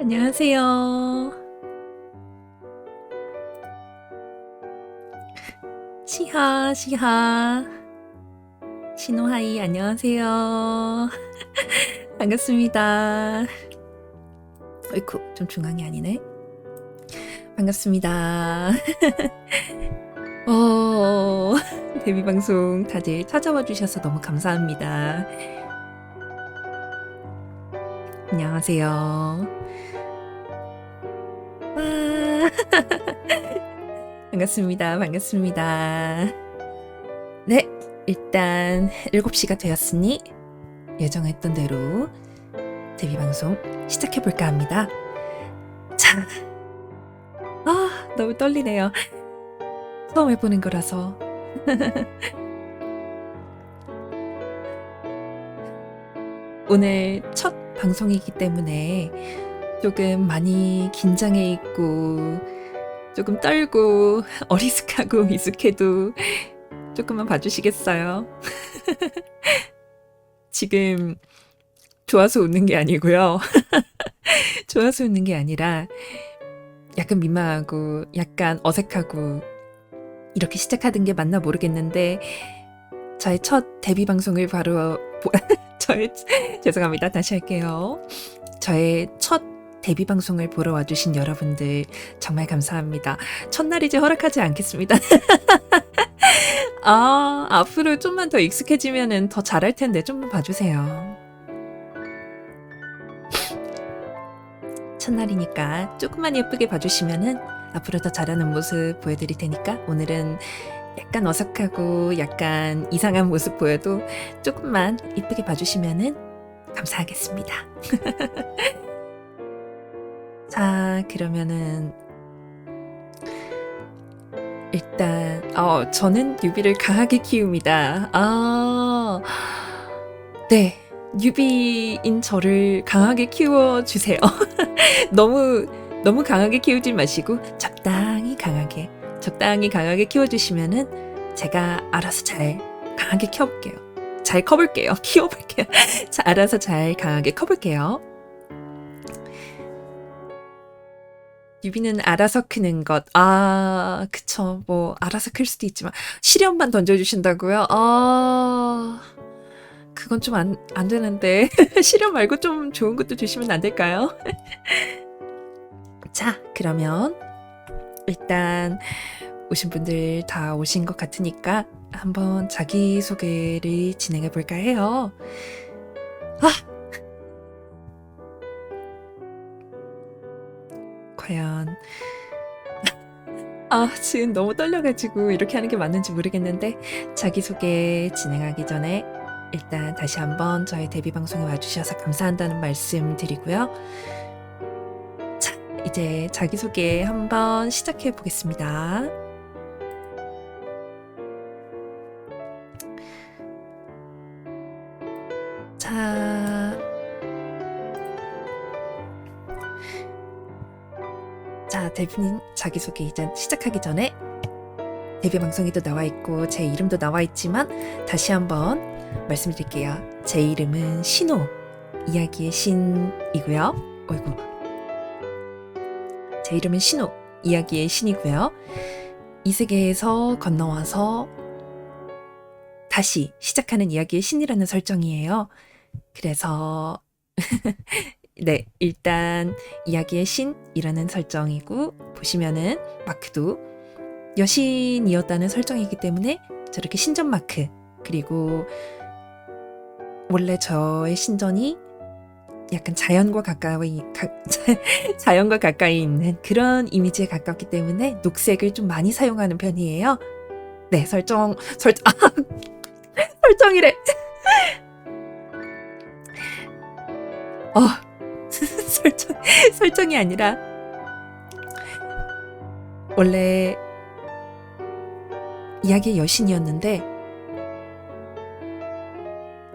안녕하세요. 시하, 시하. 시노하이, 안녕하세요. 반갑습니다. 어이쿠, 좀 중앙이 아니네. 반갑습니다. 데뷔방송 다들 찾아와 주셔서 너무 감사합니다. 안녕하세요. 와. 반갑습니다. 반갑습니다. 네, 일단 7시가 되었으니 예정했던 대로 데뷔방송 시작해볼까 합니다. 자, 너무 떨리네요. 처음 해보는 거라서. 오늘 첫 방송이기 때문에 조금 많이 긴장해 있고 조금 떨고 어리숙하고 미숙해도 조금만 봐주시겠어요? 지금 좋아서 웃는 게 아니고요. 좋아서 웃는 게 아니라 약간 민망하고 약간 어색하고 이렇게 시작하는 게 맞나 모르겠는데 저의 첫 데뷔 방송을 바로 죄송합니다. 다시 할게요. 저의 첫 데뷔 방송을 보러 와주신 여러분들 정말 감사합니다. 첫날이지 허락하지 않겠습니다. 앞으로 좀만 더 익숙해지면은 더 잘할 텐데 좀만 봐주세요. 첫날이니까 조금만 예쁘게 봐주시면은 앞으로 더 잘하는 모습 보여드릴 테니까 오늘은 약간 어색하고 약간 이상한 모습 보여도 조금만 예쁘게 봐주시면은 감사하겠습니다. 자, 그러면은 일단 저는 유비를 강하게 키웁니다. 네, 유비인 저를 강하게 키워주세요. 너무 강하게 키우지 마시고 적당히 강하게 키워주시면은 제가 알아서 잘 강하게 키워볼게요. 키워볼게요. 자, 알아서 잘 강하게 커볼게요. 유비는 알아서 크는 것. 그쵸. 뭐 알아서 클 수도 있지만 시련만 던져주신다고요? 그건 좀 안 되는데 시련 말고 좀 좋은 것도 주시면 안 될까요? 자, 그러면 일단 오신 분들 다 오신 것 같으니까 한번 자기소개를 진행해 볼까 해요. 과연 지금 너무 떨려가지고 이렇게 하는 게 맞는지 모르겠는데 자기소개 진행하기 전에 일단 다시 한번 저희 데뷔 방송에 와주셔서 감사한다는 말씀 드리고요. 자, 이제 자기소개 한번 시작해 보겠습니다. 자, 데뷔님 자기소개 이제 시작하기 전에 데뷔 방송에도 나와 있고 제 이름도 나와 있지만 다시 한번 말씀드릴게요. 제 이름은 신호, 이야기의 신이고요. 제 이름은 신호, 이야기의 신이고요. 이 세계에서 건너와서 다시 시작하는 이야기의 신이라는 설정이에요. 그래서 네, 일단 이야기의 신이라는 설정이고 보시면은 마크도 여신이었다는 설정이기 때문에 저렇게 신전 마크, 그리고 원래 저의 신전이 약간 자연과 가까이 있는 그런 이미지에 가깝기 때문에 녹색을 좀 많이 사용하는 편이에요. 네, 설정이래. 설정이 아니라 원래 이야기의 여신이었는데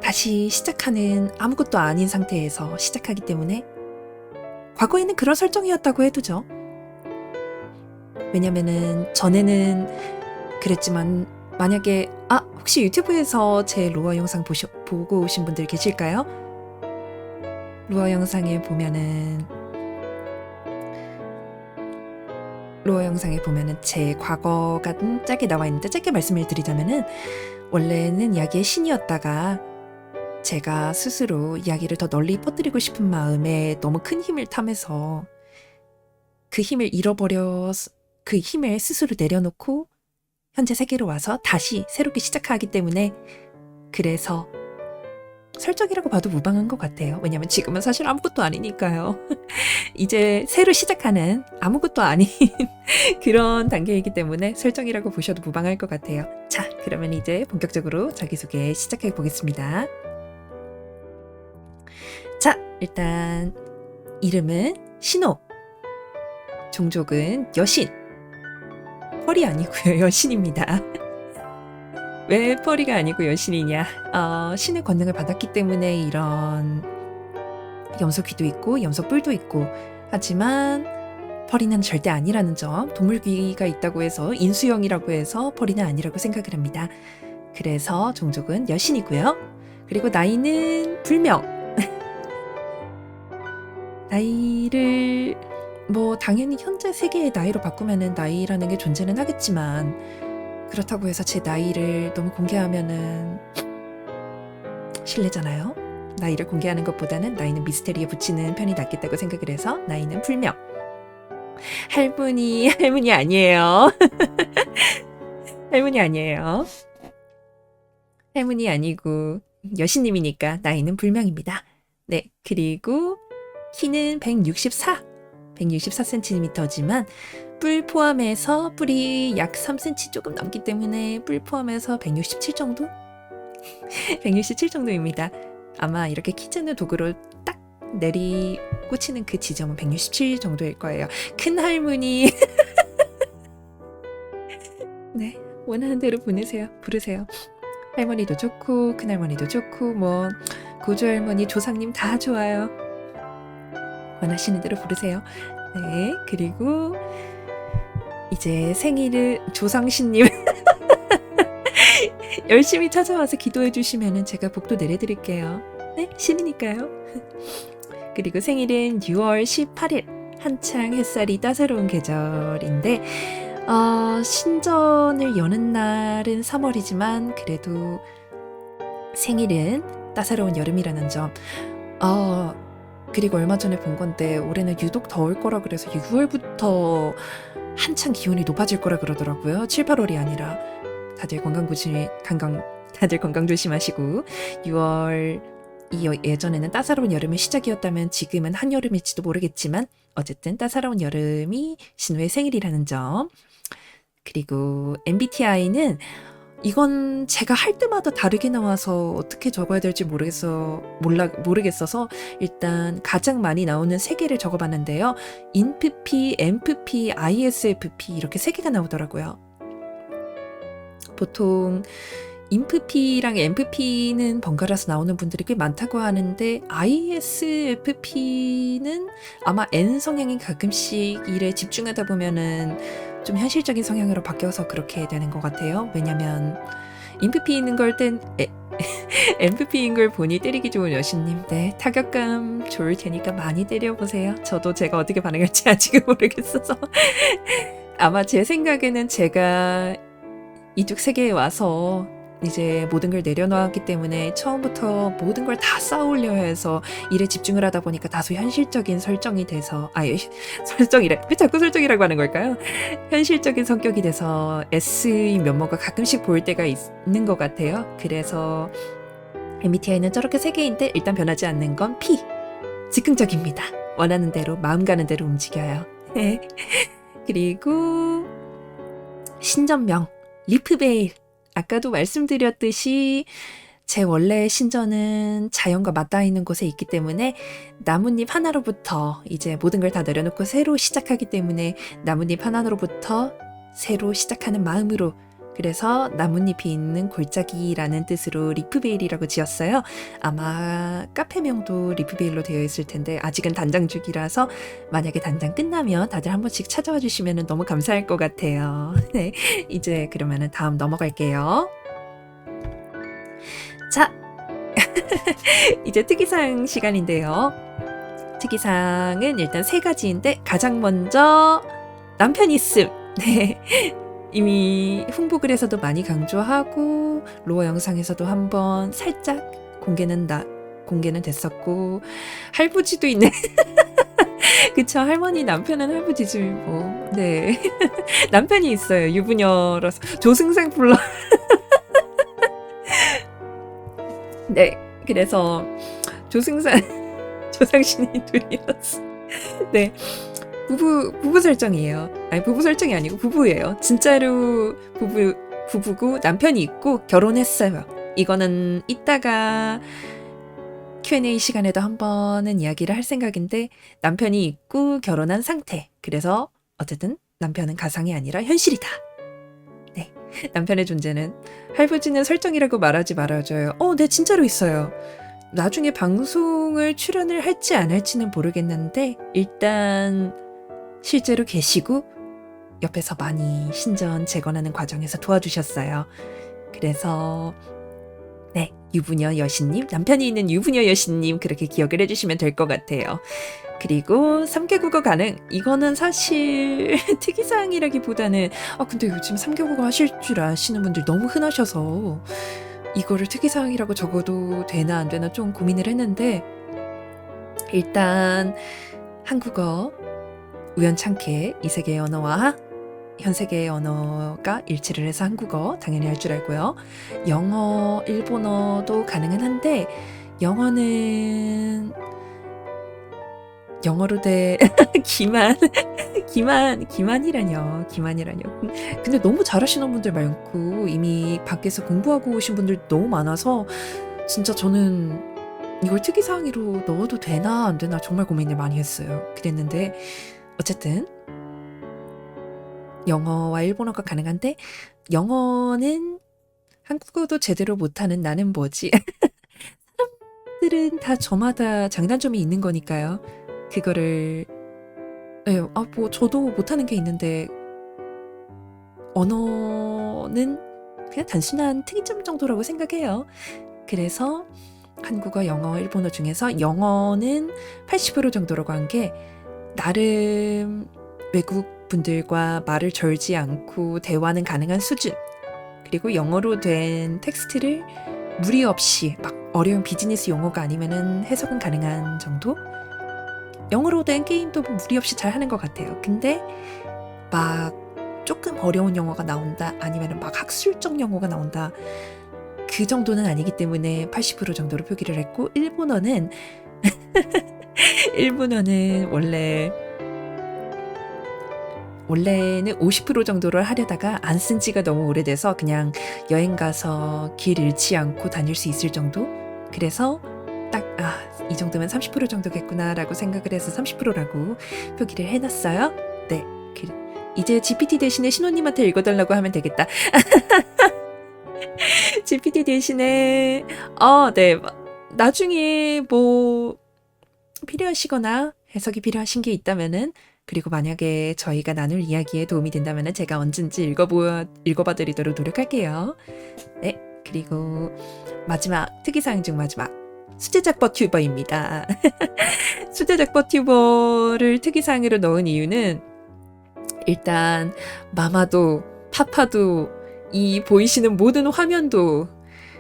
다시 시작하는 아무것도 아닌 상태에서 시작하기 때문에 과거에는 그런 설정이었다고 해도죠. 왜냐면은 전에는 그랬지만 만약에 혹시 유튜브에서 제 로아 영상 보고 오신 분들 계실까요? 로아 영상에 보면은 로어 영상에 보면은 제 과거가 짧게 나와 있는데 짧게 말씀을 드리자면은 원래는 이야기의 신이었다가 제가 스스로 이야기를 더 널리 퍼뜨리고 싶은 마음에 너무 큰 힘을 탐해서 그 힘을 그 힘을 스스로 내려놓고 현재 세계로 와서 다시 새롭게 시작하기 때문에 그래서 설정이라고 봐도 무방한 것 같아요. 왜냐면 지금은 사실 아무것도 아니니까요. 이제 새로 시작하는 아무것도 아닌 그런 단계이기 때문에 설정이라고 보셔도 무방할 것 같아요. 자, 그러면 이제 본격적으로 자기소개 시작해 보겠습니다. 자, 일단 이름은 신호, 종족은 여신, 펄이 아니고요, 여신입니다. 왜 펄이가 아니고 여신이냐? 신의 권능을 받았기 때문에 이런 염소귀도 있고 염소뿔도 있고 하지만 펄이는 절대 아니라는 점, 동물귀가 있다고 해서 인수형이라고 해서 펄이는 아니라고 생각을 합니다. 그래서 종족은 여신이고요. 그리고 나이는 불명. 나이를 당연히 현재 세계의 나이로 바꾸면은 나이라는 게 존재는 하겠지만 그렇다고 해서 제 나이를 너무 공개하면은 실례잖아요. 나이를 공개하는 것보다는 나이는 미스테리에 붙이는 편이 낫겠다고 생각을 해서 나이는 불명. 할머니 아니에요. 할머니 아니에요. 할머니 아니고 여신님이니까 나이는 불명입니다. 네, 그리고 키는 164cm지만 뿔 포함해서 뿔이 약 3cm 조금 넘기 때문에 뿔 포함해서 167 정도? 167 정도입니다. 아마 이렇게 키 재는 도구로 딱 내리 꽂히는 그 지점은 167 정도일 거예요. 큰 할머니. 네, 원하는 대로 부르세요. 할머니도 좋고 큰 할머니도 좋고 고조 할머니, 조상님 다 좋아요. 원하시는 대로 부르세요. 네, 그리고 이제 생일을 조상신님 열심히 찾아와서 기도해 주시면은 제가 복도 내려드릴게요. 네, 신이니까요. 그리고 생일은 6월 18일, 한창 햇살이 따사로운 계절인데 신전을 여는 날은 3월이지만 그래도 생일은 따사로운 여름이라는 점. 그리고 얼마 전에 본 건데 올해는 유독 더울 거라 그래서 6월부터 한창 기온이 높아질 거라 그러더라고요. 7, 8월이 아니라. 다들 건강 조심하시고 6월이 예전에는 따사로운 여름의 시작이었다면 지금은 한여름일지도 모르겠지만 어쨌든 따사로운 여름이 신우의 생일이라는 점. 그리고 MBTI는 이건 제가 할 때마다 다르게 나와서 어떻게 적어야 될지 모르겠어서 일단 가장 많이 나오는 3개를 적어봤는데요. INFP, ENFP, ISFP 이렇게 3개가 나오더라고요. 보통 INFP랑 ENFP는 번갈아서 나오는 분들이 꽤 많다고 하는데 ISFP는 아마 N 성향이 가끔씩 일에 집중하다 보면은 좀 현실적인 성향으로 바뀌어서 그렇게 되는 것 같아요. 왜냐면 INFP인 걸 보니 때리기 좋은 여신님. 네, 타격감 좋을 테니까 많이 때려보세요. 저도 제가 어떻게 반응할지 아직은 모르겠어서 아마 제 생각에는 제가 이쪽 세계에 와서 이제 모든 걸 내려놓았기 때문에 처음부터 모든 걸 다 쌓으려 해서 일에 집중을 하다 보니까 다소 현실적인 설정이 돼서 설정이래. 왜 자꾸 설정이라고 하는 걸까요? 현실적인 성격이 돼서 S의 면모가 가끔씩 보일 때가 있는 것 같아요. 그래서 MBTI는 저렇게 3개인데 일단 변하지 않는 건 P. 즉흥적입니다. 원하는 대로 마음 가는 대로 움직여요. 그리고 신전명 리프베일. 아까도 말씀드렸듯이 제 원래 신전은 자연과 맞닿아 있는 곳에 있기 때문에 나뭇잎 하나로부터 이제 모든 걸 다 내려놓고 새로 시작하기 때문에 나뭇잎 하나로부터 새로 시작하는 마음으로, 그래서 나뭇잎이 있는 골짜기라는 뜻으로 리프베일이라고 지었어요. 아마 카페명도 리프베일로 되어 있을 텐데 아직은 단장 중이라서 만약에 단장 끝나면 다들 한 번씩 찾아와 주시면 너무 감사할 것 같아요. 네, 이제 그러면은 다음 넘어갈게요. 자, 이제 특이사항 시간인데요. 특이사항은 일단 3가지인데 가장 먼저 남편 있음. 네. 이미 홍보글에서도 많이 강조하고 로어 영상에서도 한번 살짝 공개는 됐었고 할부지도 있네. 그쵸, 할머니 남편은 할부지지 뭐. 네. 남편이 있어요. 유부녀라서 조승생 불러. 네. 그래서 조상신이 둘이었어. 네. 부부 설정이에요. 아니, 부부 설정이 아니고 부부예요. 진짜로 부부고 남편이 있고 결혼했어요. 이거는 이따가 Q&A 시간에도 한 번은 이야기를 할 생각인데, 남편이 있고 결혼한 상태. 그래서 어쨌든 남편은 가상이 아니라 현실이다. 네. 남편의 존재는 할부지는 설정이라고 말하지 말아줘요. 네, 진짜로 있어요. 나중에 방송을 출연을 할지 안 할지는 모르겠는데 일단 실제로 계시고 옆에서 많이 신전 재건하는 과정에서 도와주셨어요. 그래서 네, 유부녀 여신님, 남편이 있는 유부녀 여신님 그렇게 기억을 해주시면 될 것 같아요. 그리고 3개 국어 가능. 이거는 사실 특이사항이라기보다는 근데 요즘 3개 국어 하실 줄 아시는 분들 너무 흔하셔서 이거를 특이사항이라고 적어도 되나 안 되나 좀 고민을 했는데, 일단 한국어 우연찮게 이 세계의 언어와 현 세계의 언어가 일치를 해서 한국어 당연히 할 줄 알고요. 영어, 일본어도 가능은 한데 영어로 돼 기만이라뇨. 근데 너무 잘하시는 분들 많고 이미 밖에서 공부하고 오신 분들 너무 많아서 진짜 저는 이걸 특이사항으로 넣어도 되나 안 되나 정말 고민을 많이 했어요. 그랬는데 어쨌든 영어와 일본어가 가능한데, 영어는 한국어도 제대로 못하는 나는 뭐지? 사람들은 다 저마다 장단점이 있는 거니까요. 그거를 뭐 저도 못하는 게 있는데 언어는 그냥 단순한 특이점 정도라고 생각해요. 그래서 한국어, 영어, 일본어 중에서 영어는 80% 정도라고 한 게 나름 외국 분들과 말을 절지 않고 대화는 가능한 수준, 그리고 영어로 된 텍스트를 무리 없이 막 어려운 비즈니스 용어가 아니면은 해석은 가능한 정도? 영어로 된 게임도 무리 없이 잘 하는 것 같아요. 근데 막 조금 어려운 영어가 나온다, 아니면 막 학술적 영어가 나온다, 그 정도는 아니기 때문에 80% 정도로 표기를 했고, 일본어는 원래는 50% 정도를 하려다가 안 쓴 지가 너무 오래돼서 그냥 여행 가서 길 잃지 않고 다닐 수 있을 정도? 그래서 딱 이 정도면 30% 정도겠구나라고 생각을 해서 30%라고 표기를 해놨어요. 네, 이제 GPT 대신에 신호님한테 읽어달라고 하면 되겠다. GPT 대신에 네, 나중에 뭐 필요하시거나 해석이 필요하신 게 있다면은, 그리고 만약에 저희가 나눌 이야기에 도움이 된다면은 제가 언젠지 읽어봐 드리도록 노력할게요. 네, 그리고 마지막 특이사항 중 마지막, 수제작 버튜버입니다. 수제작 버튜버를 특이사항으로 넣은 이유는 일단 마마도 파파도 이 보이시는 모든 화면도,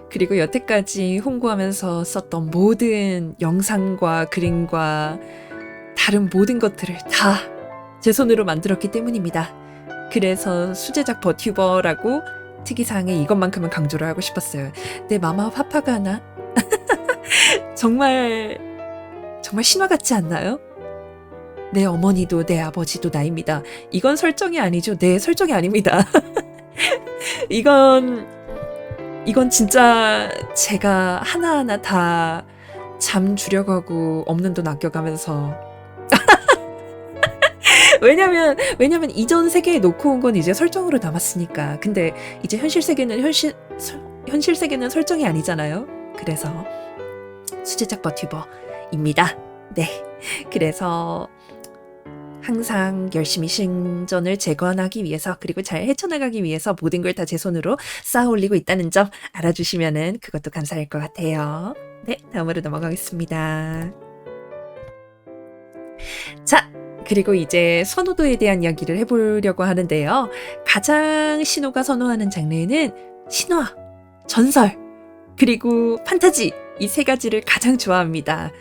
그리고 여태까지 홍보하면서 썼던 모든 영상과 그림과 다른 모든 것들을 다 제 손으로 만들었기 때문입니다. 그래서 수제작 버튜버라고 특이사항에 이것만큼은 강조를 하고 싶었어요. 내 마마 파파가 하나? 정말 신화 같지 않나요? 내 어머니도 내 아버지도 나입니다. 이건 설정이 아니죠. 네, 설정이 아닙니다. 이건 진짜 제가 하나하나 다 잠 줄여가고 없는 돈 아껴가면서 왜냐면 이전 세계에 놓고 온 건 이제 설정으로 남았으니까. 근데 이제 현실 세계는 설정이 아니잖아요. 그래서 수제작 버튜버입니다. 네, 그래서 항상 열심히 신전을 재건하기 위해서, 그리고 잘 헤쳐나가기 위해서 모든 걸 다 제 손으로 쌓아 올리고 있다는 점 알아주시면은 그것도 감사할 것 같아요. 네, 다음으로 넘어가겠습니다. 자, 그리고 이제 선호도에 대한 이야기를 해보려고 하는데요. 가장 신호가 선호하는 장르는 신화, 전설, 그리고 판타지 이 세 가지를 가장 좋아합니다.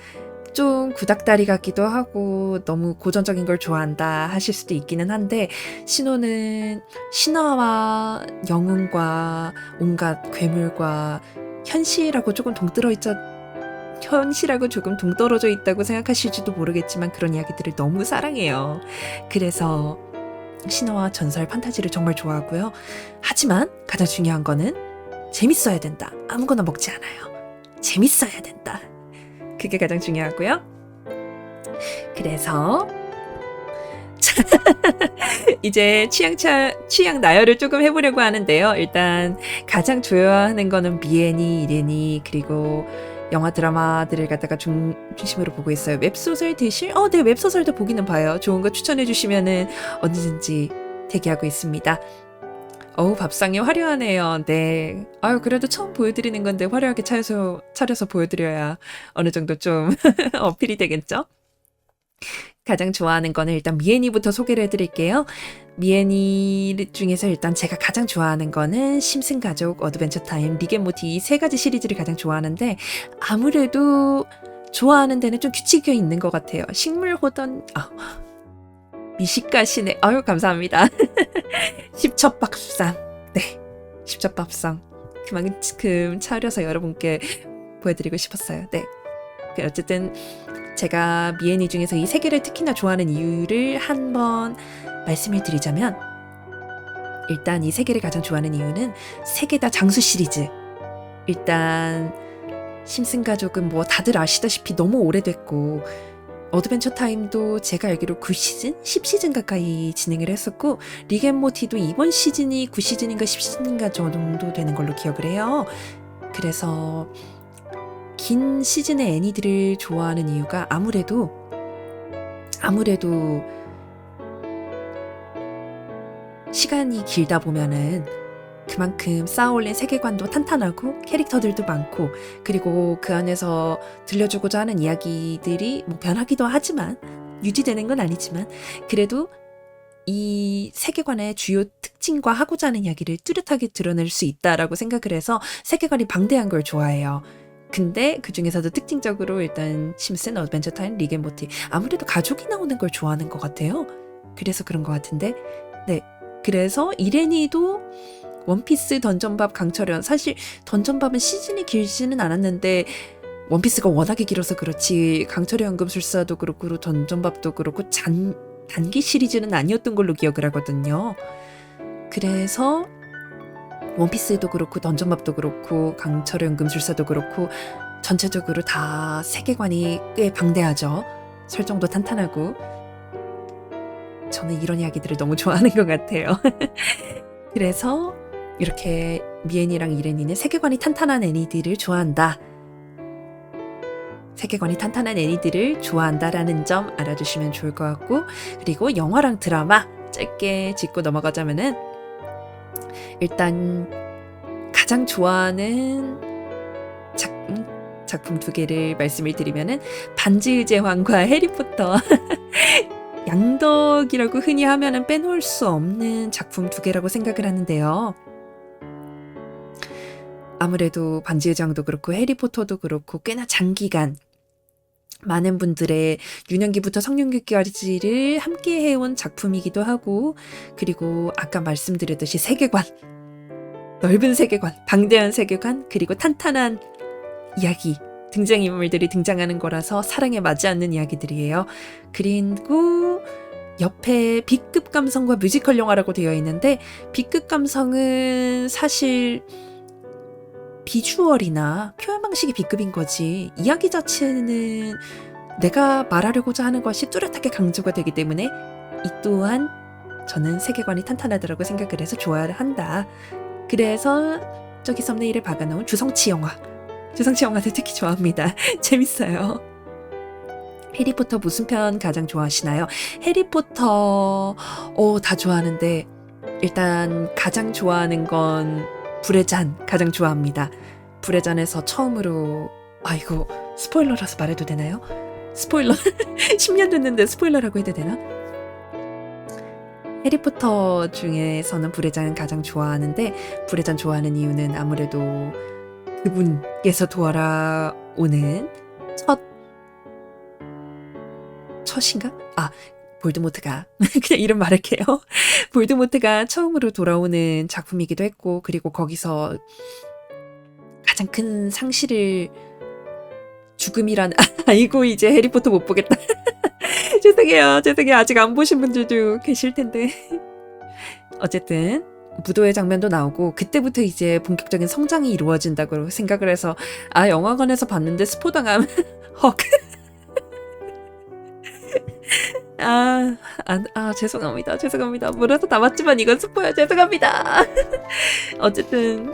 좀 구닥다리 같기도 하고 너무 고전적인 걸 좋아한다 하실 수도 있기는 한데 신호는 신화와 영웅과 온갖 괴물과 현실하고 조금 현실하고 조금 동떨어져 있다고 생각하실지도 모르겠지만 그런 이야기들을 너무 사랑해요. 그래서 신화와 전설, 판타지를 정말 좋아하고요. 하지만 가장 중요한 거는 재밌어야 된다. 아무거나 먹지 않아요. 재밌어야 된다. 그게 가장 중요하고요. 그래서 이제 취향 나열을 조금 해보려고 하는데요. 일단 가장 좋아하는 거는 미애니, 이래니, 그리고 영화 드라마들을 갖다가 중심으로 보고 있어요. 웹소설 대실? 네, 웹소설도 보기는 봐요. 좋은 거 추천해 주시면은 언제든지 대기하고 있습니다. 밥상이 화려하네요. 네. 그래도 처음 보여드리는 건데 화려하게 차려서 보여드려야 어느 정도 좀 어필이 되겠죠? 가장 좋아하는 거는 일단 미애니부터 소개를 해드릴게요. 미애니 중에서 일단 제가 가장 좋아하는 거는 심슨가족, 어드벤처 타임, 릭앤모티 이 세 가지 시리즈를 가장 좋아하는데 아무래도 좋아하는 데는 좀 규칙이 있는 것 같아요. 식물호던 미식가시네. 감사합니다. 십첩밥상. 네. 십첩밥상. 그만큼 차려서 여러분께 보여드리고 싶었어요. 네. 어쨌든 제가 미애니 중에서 이 세 개를 특히나 좋아하는 이유를 한번 말씀을 드리자면 일단 이 세 개를 가장 좋아하는 이유는 세 개 다 장수 시리즈. 일단 심슨가족은 뭐 다들 아시다시피 너무 오래됐고 어드벤처 타임도 제가 알기로 9시즌? 10시즌 가까이 진행을 했었고 릭앤모티도 이번 시즌이 9시즌인가 10시즌인가 정도 되는 걸로 기억을 해요. 그래서 긴 시즌의 애니들을 좋아하는 이유가 아무래도 시간이 길다 보면은 그만큼 쌓아올린 세계관도 탄탄하고 캐릭터들도 많고 그리고 그 안에서 들려주고자 하는 이야기들이 뭐 변하기도 하지만 유지되는 건 아니지만 그래도 이 세계관의 주요 특징과 하고자 하는 이야기를 뚜렷하게 드러낼 수 있다라고 생각을 해서 세계관이 방대한 걸 좋아해요. 근데 그 중에서도 특징적으로 일단 심슨, 어드벤처 타임, 릭앤모티 아무래도 가족이 나오는 걸 좋아하는 것 같아요. 그래서 그런 것 같은데 네. 그래서 이래니도 원피스, 던전밥, 강철연 사실 던전밥은 시즌이 길지는 않았는데 원피스가 워낙에 길어서 그렇지 강철의 연금술사도 그렇고 던전밥도 그렇고 단기 시리즈는 아니었던 걸로 기억을 하거든요. 그래서 원피스도 그렇고 던전밥도 그렇고 강철의 연금술사도 그렇고 전체적으로 다 세계관이 꽤 방대하죠. 설정도 탄탄하고 저는 이런 이야기들을 너무 좋아하는 것 같아요. 그래서 이렇게 미애니랑 이래니는 세계관이 탄탄한 애니들을 좋아한다. 세계관이 탄탄한 애니들을 좋아한다라는 점 알아주시면 좋을 것 같고 그리고 영화랑 드라마 짧게 짚고 넘어가자면은 일단 가장 좋아하는 작품 두 개를 말씀을 드리면은 반지의 제왕과 해리포터 양덕이라고 흔히 하면은 빼놓을 수 없는 작품 두 개라고 생각을 하는데요. 아무래도 반지의 제왕도 그렇고 해리포터도 그렇고 꽤나 장기간 많은 분들의 유년기부터 성년기까지를 함께 해온 작품이기도 하고 그리고 아까 말씀드렸듯이 세계관, 넓은 세계관, 방대한 세계관 그리고 탄탄한 이야기 등장인물들이 등장하는 거라서 사랑에 맞지 않는 이야기들이에요. 그리고 옆에 B급 감성과 뮤지컬 영화라고 되어 있는데 B급 감성은 사실 비주얼이나 표현 방식이 B급인 거지 이야기 자체는 내가 말하려고자 하는 것이 뚜렷하게 강조가 되기 때문에 이 또한 저는 세계관이 탄탄하다고 생각을 해서 좋아를 한다. 그래서 저기 썸네일에 박아놓은 주성치 영화도 특히 좋아합니다. 재밌어요. 해리포터 무슨 편 가장 좋아하시나요? 해리포터 다 좋아하는데 일단 가장 좋아하는 건 불의 잔 가장 좋아합니다. 불의 잔에서 처음으로 이거 스포일러라서 말해도 되나요? 스포일러 10년 됐는데 스포일러라고 해도 되나? 해리포터 중에서는 불의 잔 가장 좋아하는데 불의 잔 좋아하는 이유는 아무래도 그분께서 돌아오는 첫인가? 볼드모트가 그냥 이름 말할게요. 볼드모트가 처음으로 돌아오는 작품이기도 했고 그리고 거기서 가장 큰 상실을 죽음이란 아이고 이제 해리포터 못 보겠다. 죄송해요. 아직 안 보신 분들도 계실 텐데. 어쨌든 무도회 장면도 나오고 그때부터 이제 본격적인 성장이 이루어진다고 생각을 해서 영화관에서 봤는데 스포당함 헉. 죄송합니다. 물어서 담았지만 이건 스포야. 죄송합니다. 어쨌든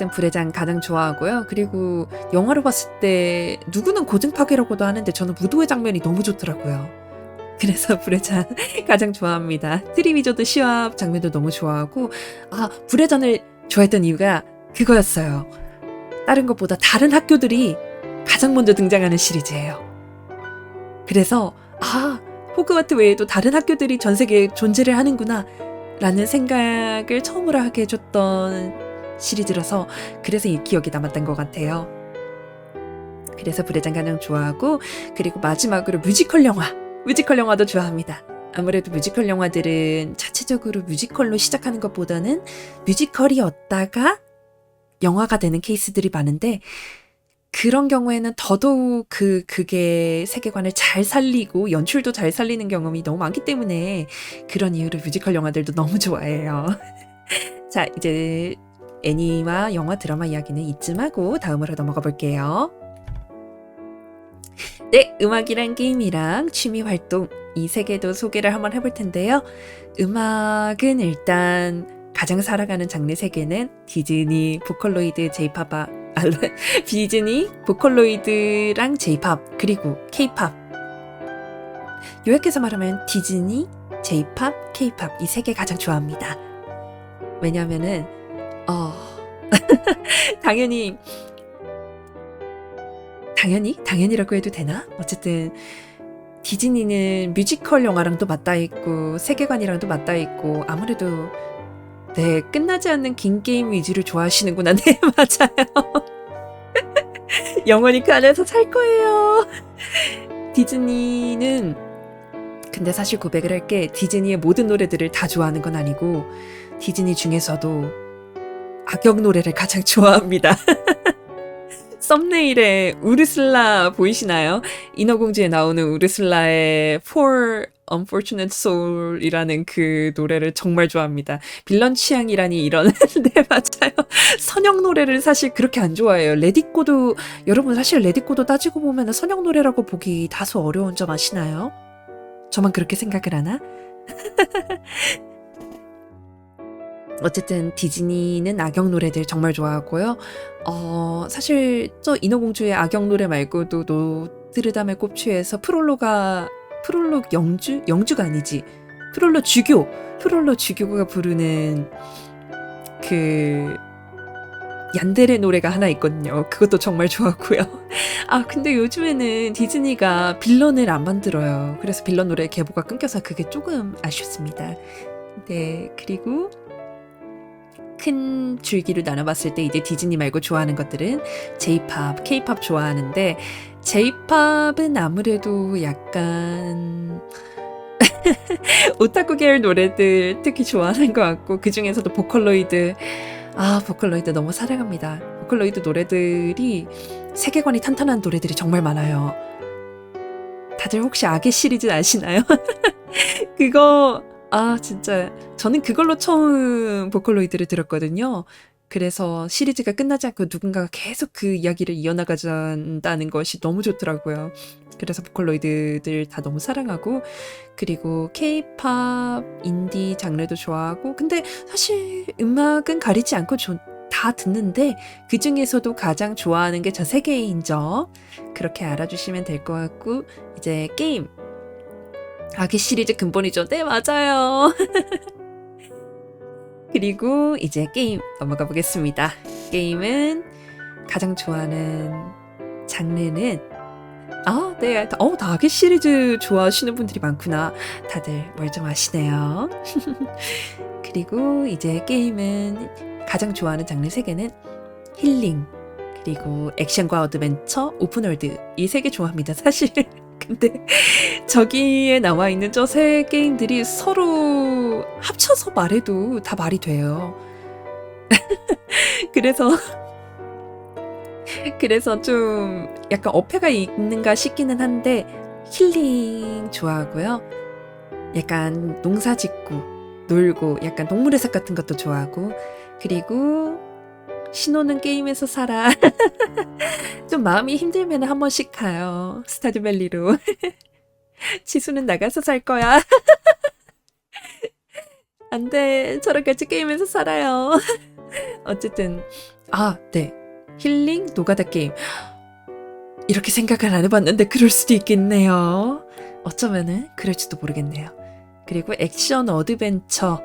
불의 잔 가장 좋아하고요. 그리고 영화로 봤을 때 누구는 고증파괴라고도 하는데 저는 무도회 장면이 너무 좋더라고요. 그래서 불의 잔 가장 좋아합니다. 트리위저드 시합 장면도 너무 좋아하고 불의 잔을 좋아했던 이유가 그거였어요. 다른 것보다 다른 학교들이 가장 먼저 등장하는 시리즈예요. 그래서 호그와트 외에도 다른 학교들이 전 세계에 존재를 하는구나 라는 생각을 처음으로 하게 해줬던 시리즈라서 그래서 이 기억이 남았던 것 같아요. 그래서 불의 잔 가장 좋아하고 그리고 마지막으로 뮤지컬 영화도 좋아합니다. 아무래도 뮤지컬 영화들은 자체적으로 뮤지컬로 시작하는 것보다는 뮤지컬이었다가 영화가 되는 케이스들이 많은데 그런 경우에는 더더욱 그게 세계관을 잘 살리고 연출도 잘 살리는 경험이 너무 많기 때문에 그런 이유로 뮤지컬 영화들도 너무 좋아해요. 자, 이제 애니와 영화 드라마 이야기는 이쯤 하고 다음으로 넘어가 볼게요. 네, 음악이랑 게임이랑 취미 활동 이 세 개도 소개를 한번 해볼 텐데요. 음악은 일단 가장 살아가는 장르 세 개는 디즈니, 보컬로이드, 디즈니, 보컬로이드랑 제이팝 그리고 케이팝. 요약해서 말하면 디즈니, 제이팝, 케이팝 이 세 개 가장 좋아합니다. 왜냐면은 당연히라고 해도 되나? 어쨌든 디즈니는 뮤지컬 영화랑도 맞닿아 있고 세계관이랑도 맞닿아 있고 아무래도 끝나지 않는 긴 게임 위주를 좋아하시는구나. 네, 맞아요. 영원히 그 안에서 살 거예요. 디즈니는 근데 사실 고백을 할게 디즈니의 모든 노래들을 다 좋아하는 건 아니고 디즈니 중에서도 악역 노래를 가장 좋아합니다. 썸네일에 우르슬라 보이시나요? 인어공주에 나오는 우르슬라의 For Unfortunate Soul이라는 그 노래를 정말 좋아합니다. 빌런 취향이라니 이런 네 맞아요. 선영 노래를 사실 그렇게 안 좋아해요. 레디꼬도 여러분 사실 레디꼬도 따지고 보면 선영 노래라고 보기 다소 어려운 점 아시나요? 저만 그렇게 생각을 하나? 어쨌든 디즈니는 악역 노래들 정말 좋아하고요. 사실 저 인어공주의 악역 노래 말고도 노트르담의 꼽취에서 프롤록 영주가 아니지. 프롤로 주교가 부르는 그 얀데레 노래가 하나 있거든요. 그것도 정말 좋아하고요. 근데 요즘에는 디즈니가 빌런을 안 만들어요. 그래서 빌런 노래 계보가 끊겨서 그게 조금 아쉽습니다. 네, 그리고 큰 줄기를 나눠봤을 때 이제 디즈니 말고 좋아하는 것들은 J-pop, K-pop 좋아하는데 J-pop은 아무래도 약간 오타쿠 계열 노래들 특히 좋아하는 것 같고 그 중에서도 보컬로이드 보컬로이드 너무 사랑합니다. 보컬로이드 노래들이 세계관이 탄탄한 노래들이 정말 많아요. 다들 혹시 악의 시리즈 아시나요? 그거 진짜 저는 그걸로 처음 보컬로이드를 들었거든요. 그래서 시리즈가 끝나지 않고 누군가가 계속 그 이야기를 이어나가자는 것이 너무 좋더라고요. 그래서 보컬로이드들 다 너무 사랑하고 그리고 K-팝, 인디 장르도 좋아하고 근데 사실 음악은 가리지 않고 다 듣는데 그 중에서도 가장 좋아하는 게 저 세 개인 점 그렇게 알아주시면 될 것 같고 이제 게임 악의 시리즈 근본이죠. 네, 맞아요. 그리고 이제 게임 넘어가 보겠습니다. 게임은 가장 좋아하는 장르는 네. 다계 시리즈 좋아하시는 분들이 많구나. 다들 뭘 좀 아시네요. 그리고 이제 게임은 가장 좋아하는 장르 3개는 힐링, 그리고 액션과 어드벤처, 오픈월드 이 3개 좋아합니다. 사실 근데 저기에 나와 있는 저 3게임들이 서로 합쳐서 말해도 다 말이 돼요. 그래서 좀 약간 어폐가 있는가 싶기는 한데 힐링 좋아하고요. 약간 농사 짓고 놀고 약간 동물의 숲 같은 것도 좋아하고, 그리고 신호는 게임에서 살아. 좀 마음이 힘들면 한 번씩 가요. 스타듀밸리로. 지수는 나가서 살 거야. 안 돼. 저랑 같이 게임에서 살아요. 어쨌든 네. 힐링 노가다 게임. 이렇게 생각을 안 해봤는데 그럴 수도 있겠네요. 어쩌면은 그럴지도 모르겠네요. 그리고 액션 어드벤처.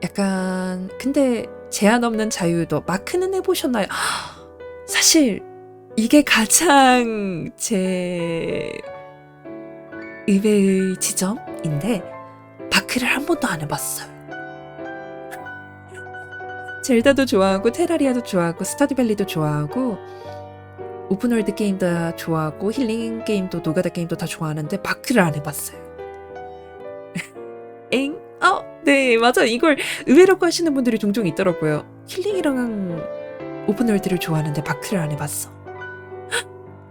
약간 근데 제한 없는 자유도. 마크는 해보셨나요? 사실 이게 가장 제 의외의 지점인데 마크를 한 번도 안 해봤어요. 젤다도 좋아하고 테라리아도 좋아하고 스타듀밸리도 좋아하고 오픈월드 게임도 다 좋아하고 힐링 게임도 노가다 게임도 다 좋아하는데 마크를 안 해봤어요. 엥? 네, 맞아. 이걸 의외라고 하시는 분들이 종종 있더라고요. 힐링이랑 오픈월드를 좋아하는데 마크를 안 해봤어.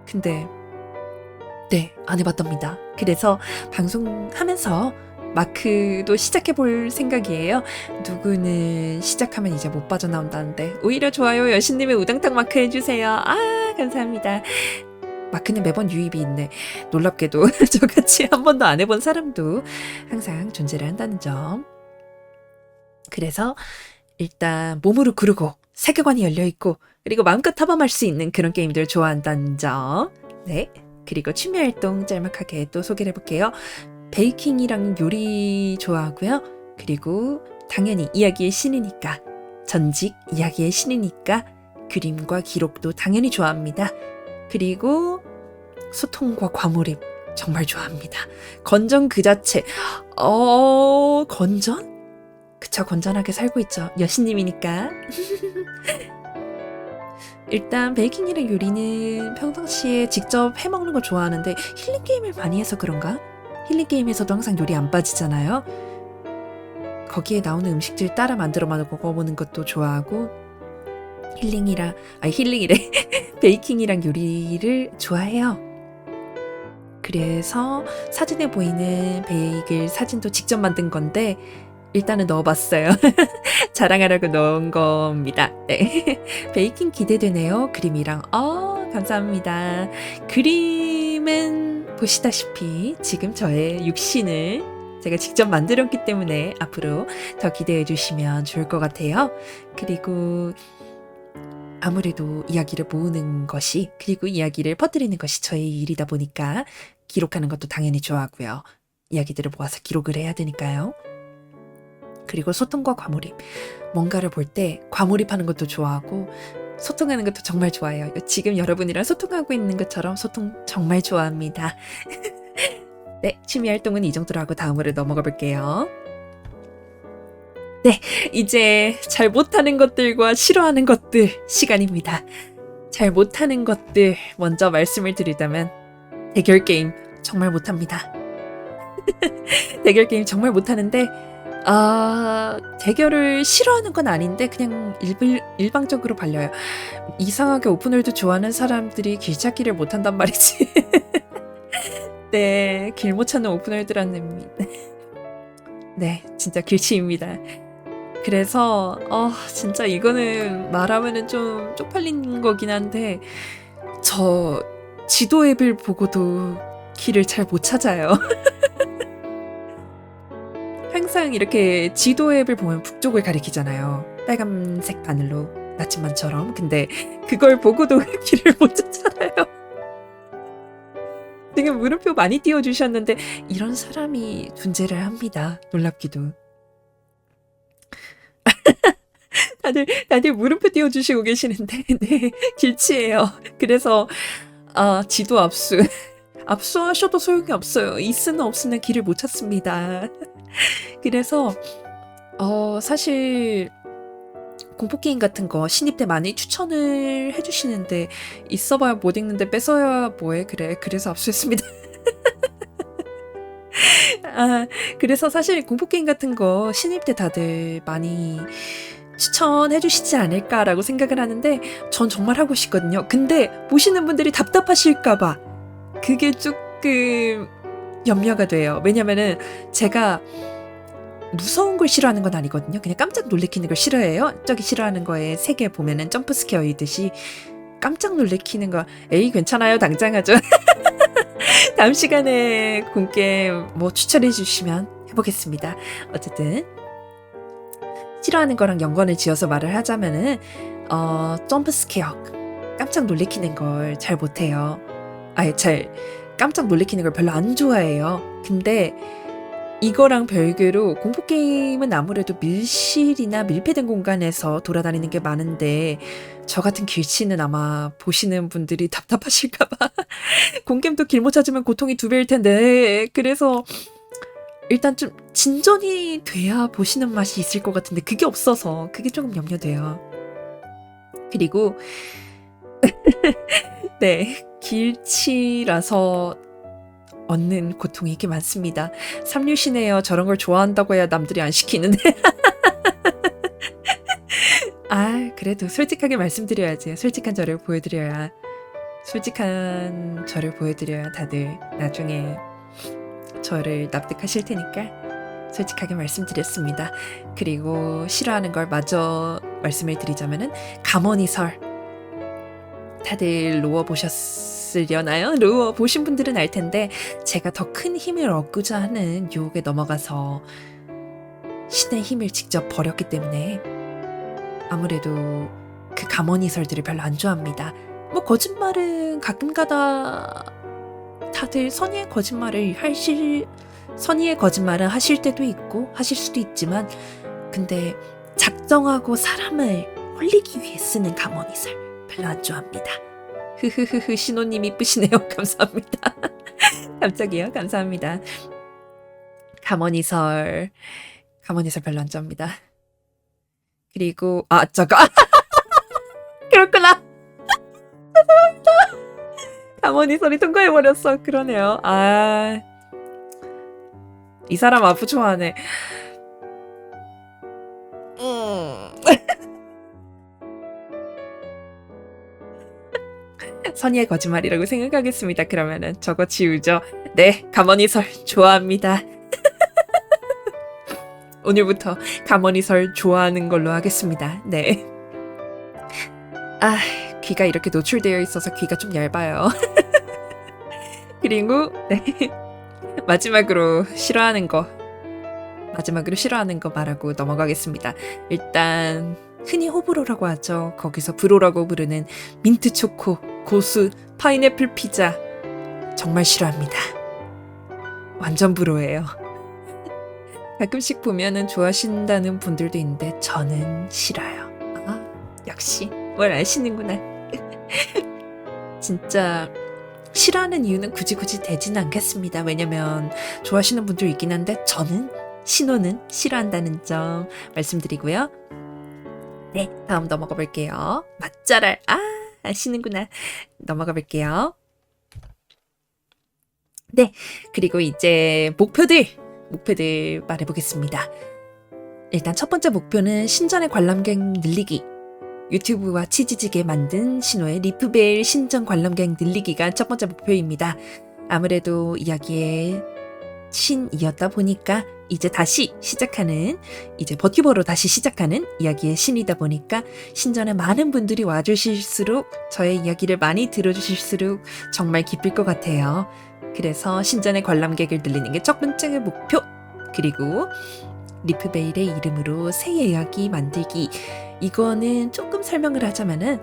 근데 네, 안 해봤답니다. 그래서 방송하면서 마크도 시작해볼 생각이에요. 누구는 시작하면 이제 못 빠져나온다는데 오히려 좋아요. 여신님의 우당탕 마크 해주세요. 감사합니다. 마크는 매번 유입이 있네. 놀랍게도 저같이 한 번도 안 해본 사람도 항상 존재를 한다는 점. 그래서 일단 몸으로 구르고 세계관이 열려있고 그리고 마음껏 탐험할 수 있는 그런 게임들 좋아한다는 점. 네. 그리고 취미활동 짤막하게 또 소개를 해볼게요. 베이킹이랑 요리 좋아하고요. 그리고 당연히 이야기의 신이니까, 전직 이야기의 신이니까 그림과 기록도 당연히 좋아합니다. 그리고 소통과 과몰입 정말 좋아합니다. 건전 그 자체. 건전? 그쵸, 건전하게 살고 있죠. 여신님이니까. 일단 베이킹이랑 요리는 평상시에 직접 해먹는 걸 좋아하는데 힐링 게임을 많이 해서 그런가? 힐링 게임에서도 항상 요리 안 빠지잖아요. 거기에 나오는 음식들 따라 만들어 먹어보는 것도 좋아하고 힐링이래. 베이킹이랑 요리를 좋아해요. 그래서 사진에 보이는 베이글 사진도 직접 만든 건데 일단은 넣어봤어요. 자랑하려고 넣은 겁니다. 네. 베이킹 기대되네요. 그림이랑. 감사합니다. 그림은 보시다시피 지금 저의 육신을 제가 직접 만들었기 때문에 앞으로 더 기대해 주시면 좋을 것 같아요. 그리고 아무래도 이야기를 모으는 것이, 그리고 이야기를 퍼뜨리는 것이 저의 일이다 보니까 기록하는 것도 당연히 좋아하고요. 이야기들을 모아서 기록을 해야 되니까요. 그리고 소통과 과몰입. 뭔가를 볼 때 과몰입하는 것도 좋아하고 소통하는 것도 정말 좋아해요. 지금 여러분이랑 소통하고 있는 것처럼 소통 정말 좋아합니다. 네, 취미활동은 이 정도로 하고 다음으로 넘어가 볼게요. 네, 이제 잘 못하는 것들과 싫어하는 것들 시간입니다. 잘 못하는 것들 먼저 말씀을 드리자면 대결 게임 정말 못합니다. 대결 게임 정말 못하는데 대결을 싫어하는 건 아닌데 그냥 일방적으로 발려요. 이상하게 오픈월드 좋아하는 사람들이 길 찾기를 못한단 말이지. 네, 길 못 찾는 오픈월드라는 네, 진짜 길치입니다. 그래서 진짜 이거는 말하면은 좀 쪽팔린 거긴 한데 저 지도 앱을 보고도 길을 잘 못 찾아요. 항상 이렇게 지도 앱을 보면 북쪽을 가리키잖아요. 빨간색 바늘로 나침반처럼. 근데 그걸 보고도 길을 못 찾아요. 지금 물음표 많이 띄워주셨는데 이런 사람이 존재를 합니다. 놀랍기도. 다들 물음표 띄워주시고 계시는데 네, 길치예요. 그래서 지도 압수. 압수하셔도 소용이 없어요. 있으나 없으나 길을 못 찾습니다. 그래서 사실 공포게임 같은 거 신입 때 많이 추천을 해주시는데 있어봐야 못 읽는데 뺏어야 뭐해. 그래. 그래서 압수했습니다. 그래서 사실 공포게임 같은 거 신입 때 다들 많이 추천해 주시지 않을까라고 생각을 하는데 전 정말 하고 싶거든요. 근데 보시는 분들이 답답하실까봐 그게 조금 염려가 돼요. 왜냐면은 제가 무서운 걸 싫어하는 건 아니거든요. 그냥 깜짝 놀래키는 걸 싫어해요. 저기 싫어하는 거에 3개 보면은 점프 스퀘어이듯이 깜짝 놀래키는 거 에이 괜찮아요. 당장 하죠. 다음 시간에 공게임 뭐 추천해 주시면 해보겠습니다. 어쨌든 싫어하는 거랑 연관을 지어서 말을 하자면은 점프 스퀘어 깜짝 놀래키는 걸 잘 못해요. 잘 깜짝 놀래키는 걸 별로 안 좋아해요. 근데 이거랑 별개로 공포게임은 아무래도 밀실이나 밀폐된 공간에서 돌아다니는 게 많은데 저 같은 길치는 아마 보시는 분들이 답답하실까봐 공겜도 길 못 찾으면 고통이 2배일 텐데 그래서 일단 좀 진전이 돼야 보시는 맛이 있을 것 같은데 그게 없어서 그게 조금 염려돼요. 그리고 네, 길치라서 얻는 고통이 이게 많습니다. 삼류시네요. 저런 걸 좋아한다고 해야 남들이 안 시키는데. 그래도 솔직하게 말씀드려야지. 솔직한 저를 보여드려야 다들 나중에 저를 납득하실 테니까 솔직하게 말씀드렸습니다. 그리고 싫어하는 걸 마저 말씀을 드리자면은 가머니설 다들 로어 보셨으려나요? 로어 보신 분들은 알 텐데 제가 더 큰 힘을 얻고자 하는 유혹에 넘어가서 신의 힘을 직접 버렸기 때문에 아무래도 그 가머니설들을 별로 안 좋아합니다. 뭐 거짓말은 가끔가다 다들 선의의 거짓말을 하실 때도 있고 하실 수도 있지만 근데 작정하고 사람을 홀리기 위해 쓰는 가머니설 별로 안 좋아합니다. 흐흐흐흐 신호님 이쁘시네요. 감사합니다. 깜짝이요. 감사합니다. 가머니설 별로 안 좋아합니다. 그리고 잠깐 그렇구나. 죄송합니다. 가머니설이 통과해버렸어. 그러네요. 이 사람 아프 좋아하네. 선의의 거짓말이라고 생각하겠습니다. 그러면은 저거 지우죠. 네, 가머니설 좋아합니다. 오늘부터 가머니설 좋아하는 걸로 하겠습니다. 네. 귀가 이렇게 노출되어 있어서 귀가 좀 얇아요. 그리고 네. 마지막으로 싫어하는 거 말하고 넘어가겠습니다. 일단 흔히 호불호라고 하죠. 거기서 불호라고 부르는 민트 초코, 고수, 파인애플 피자 정말 싫어합니다. 완전 불호예요. 가끔씩 보면은 좋아하신다는 분들도 있는데 저는 싫어요. 역시 뭘 아시는구나. 진짜 싫어하는 이유는 굳이 되진 않겠습니다. 왜냐면 좋아하시는 분들 있긴 한데 저는 신호는 싫어한다는 점 말씀드리고요. 네, 다음 넘어가 볼게요. 맛잘알. 아시는구나. 넘어가 볼게요. 네, 그리고 이제 목표들 말해보겠습니다. 일단 첫 번째 목표는 신전의 관람객 늘리기. 유튜브와 치지직에 만든 신호의 리프베일 신전 관람객 늘리기가 첫 번째 목표입니다. 아무래도 이야기의 신이었다 보니까 이제 버튜버로 다시 시작하는 이야기의 신이다 보니까 신전에 많은 분들이 와주실수록 저의 이야기를 많이 들어주실수록 정말 기쁠 것 같아요. 그래서 신전의 관람객을 늘리는 게 첫 번째 목표. 그리고 리프베일의 이름으로 새 이야기 만들기. 이거는 조금 설명을 하자면은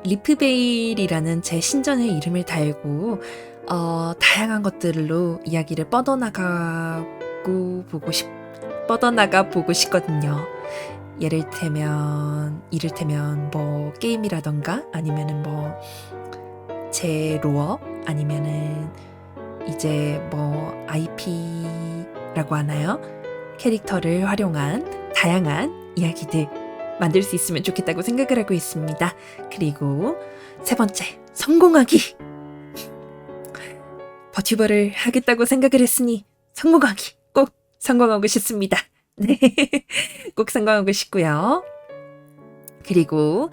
리프베일이라는 제 신전의 이름을 달고 다양한 것들로 이야기를 뻗어나가 보고 싶거든요. 이를테면 뭐 게임이라던가 아니면은 뭐 제 로어 아니면은 이제 뭐 IP라고 하나요? 캐릭터를 활용한 다양한 이야기들 만들 수 있으면 좋겠다고 생각을 하고 있습니다. 그리고 세 번째, 성공하기. 버튜버를 하겠다고 생각을 했으니 성공하기. 꼭 성공하고 싶습니다. 네, 꼭 성공하고 싶고요. 그리고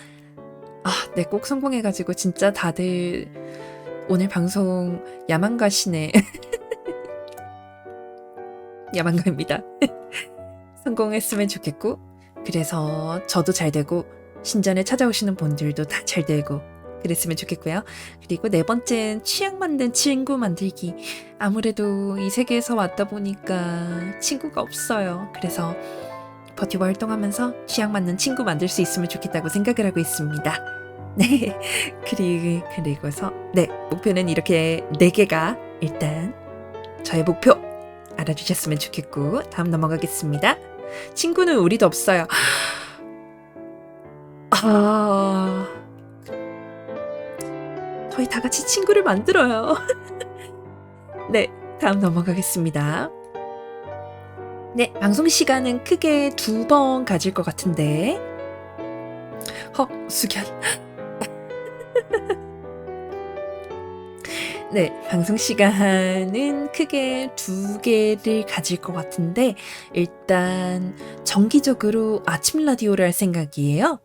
네, 꼭 성공해가지고 진짜 다들 오늘 방송 야망가시네. 야망가입니다. 성공했으면 좋겠고, 그래서 저도 잘 되고 신전에 찾아오시는 분들도 다 잘 되고 그랬으면 좋겠고요. 그리고 네 번째는 취향 만든 친구 만들기. 아무래도 이 세계에서 왔다 보니까 친구가 없어요. 그래서 버튜버 활동하면서 취향 맞는 친구 만들 수 있으면 좋겠다고 생각을 하고 있습니다. 네, 그리고서 네, 목표는 이렇게 4개가 일단 저의 목표 알아주셨으면 좋겠고, 다음 넘어가겠습니다. 친구는 우리도 없어요. 저희 다 같이 친구를 만들어요. 네, 다음 넘어가겠습니다. 네, 방송 시간은 크게 2번 가질 것 같은데. 수견. 네, 방송 시간은 크게 2개를 가질 것 같은데, 일단 정기적으로 아침 라디오를 할 생각이에요.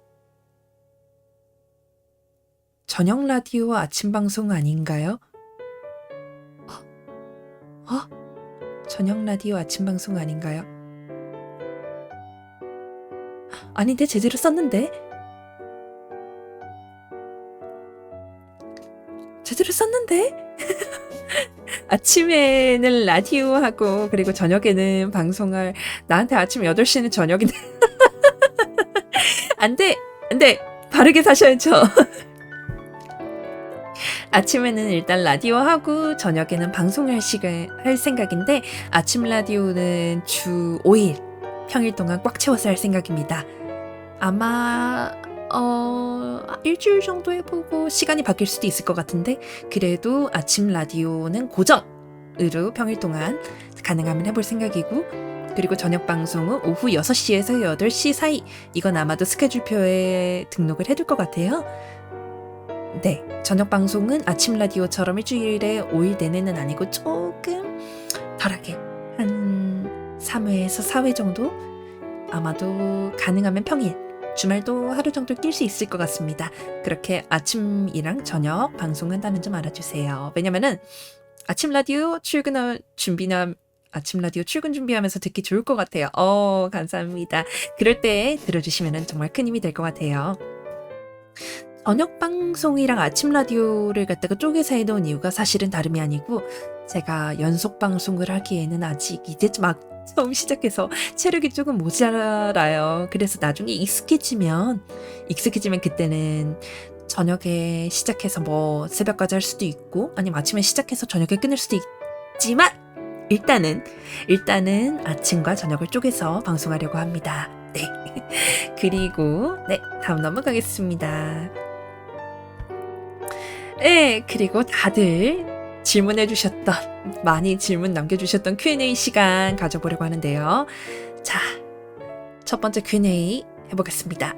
저녁 라디오 아침 방송 아닌가요? 저녁 라디오 아침 방송 아닌가요? 아닌데, 제대로 썼는데? 제대로 썼는데? 아침에는 라디오 하고, 그리고 저녁에는 방송할, 나한테 아침 8시는 저녁인데. 안 돼! 바르게 사셔야죠. 아침에는 일단 라디오 하고, 저녁에는 방송을 할 생각인데, 아침 라디오는 주 5일, 평일 동안 꽉 채워서 할 생각입니다. 아마, 일주일 정도 해보고 시간이 바뀔 수도 있을 것 같은데, 그래도 아침 라디오는 고정으로 평일 동안 가능하면 해볼 생각이고, 그리고 저녁 방송은 오후 6시에서 8시 사이. 이건 아마도 스케줄표에 등록을 해둘 것 같아요. 네, 저녁 방송은 아침 라디오처럼 일주일에 5일 내내는 아니고 조금 덜하게 한 3회에서 4회 정도? 아마도 가능하면 평일, 주말도 하루 정도 낄 수 있을 것 같습니다. 그렇게 아침이랑 저녁 방송한다는 점 알아주세요. 왜냐면은 아침 라디오 아침 라디오 출근 준비하면서 듣기 좋을 것 같아요. 감사합니다. 그럴 때 들어주시면 정말 큰 힘이 될 것 같아요. 저녁 방송이랑 아침 라디오를 갖다가 쪼개서 해놓은 이유가 사실은 다름이 아니고, 제가 연속 방송을 하기에는 아직 이제 막 처음 시작해서 체력이 조금 모자라요. 그래서 나중에 익숙해지면 그때는 저녁에 시작해서 뭐 새벽까지 할 수도 있고, 아니면 아침에 시작해서 저녁에 끊을 수도 있지만, 일단은 아침과 저녁을 쪼개서 방송하려고 합니다. 네. 그리고 네, 다음 넘어가겠습니다. 네, 그리고 다들 많이 질문 남겨주셨던 Q&A 시간 가져보려고 하는데요. 자, 첫 번째 Q&A 해보겠습니다.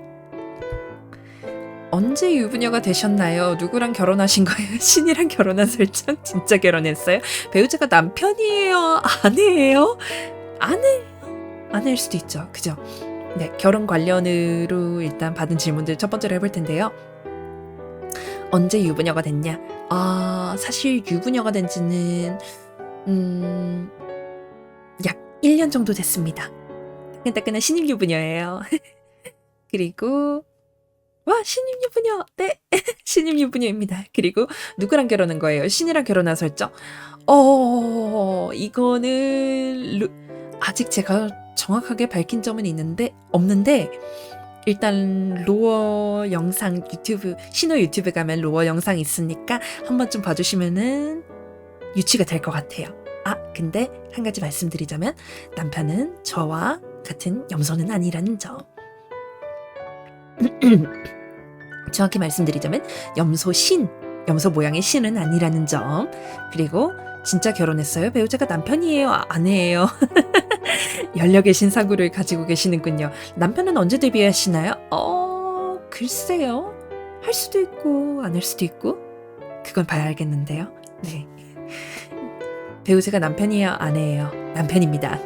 언제 유부녀가 되셨나요? 누구랑 결혼하신 거예요? 신이랑 결혼한 설정? 진짜 결혼했어요? 배우자가 남편이에요? 아내예요? 아내일 수도 있죠. 그죠? 네, 결혼 관련으로 일단 받은 질문들 첫 번째로 해볼 텐데요. 언제 유부녀가 됐냐? 사실 유부녀가 된 지는 약 1년 정도 됐습니다. 따끈따끈한 신임 유부녀예요. 그리고 신임 유부녀! 네, 신임 유부녀입니다. 그리고 누구랑 결혼한 거예요? 신이랑 결혼하셨죠? 이거는 아직 제가 정확하게 밝힌 점은 없는데, 일단 로어 영상 신호 유튜브 가면 로어 영상 있으니까 한 번쯤 봐주시면은 유치가 될 것 같아요. 근데 한 가지 말씀드리자면, 남편은 저와 같은 염소는 아니라는 점. 정확히 말씀드리자면 염소신 염소 모양의 신은 아니라는 점. 그리고 진짜 결혼했어요? 배우자가 남편이에요? 아내예요? 열려 계신 사구를 가지고 계시는군요. 남편은 언제 데뷔하시나요? 글쎄요. 할 수도 있고 안 할 수도 있고 그건 봐야 알겠는데요. 네. 배우자가 남편이에요? 아내예요? 남편입니다.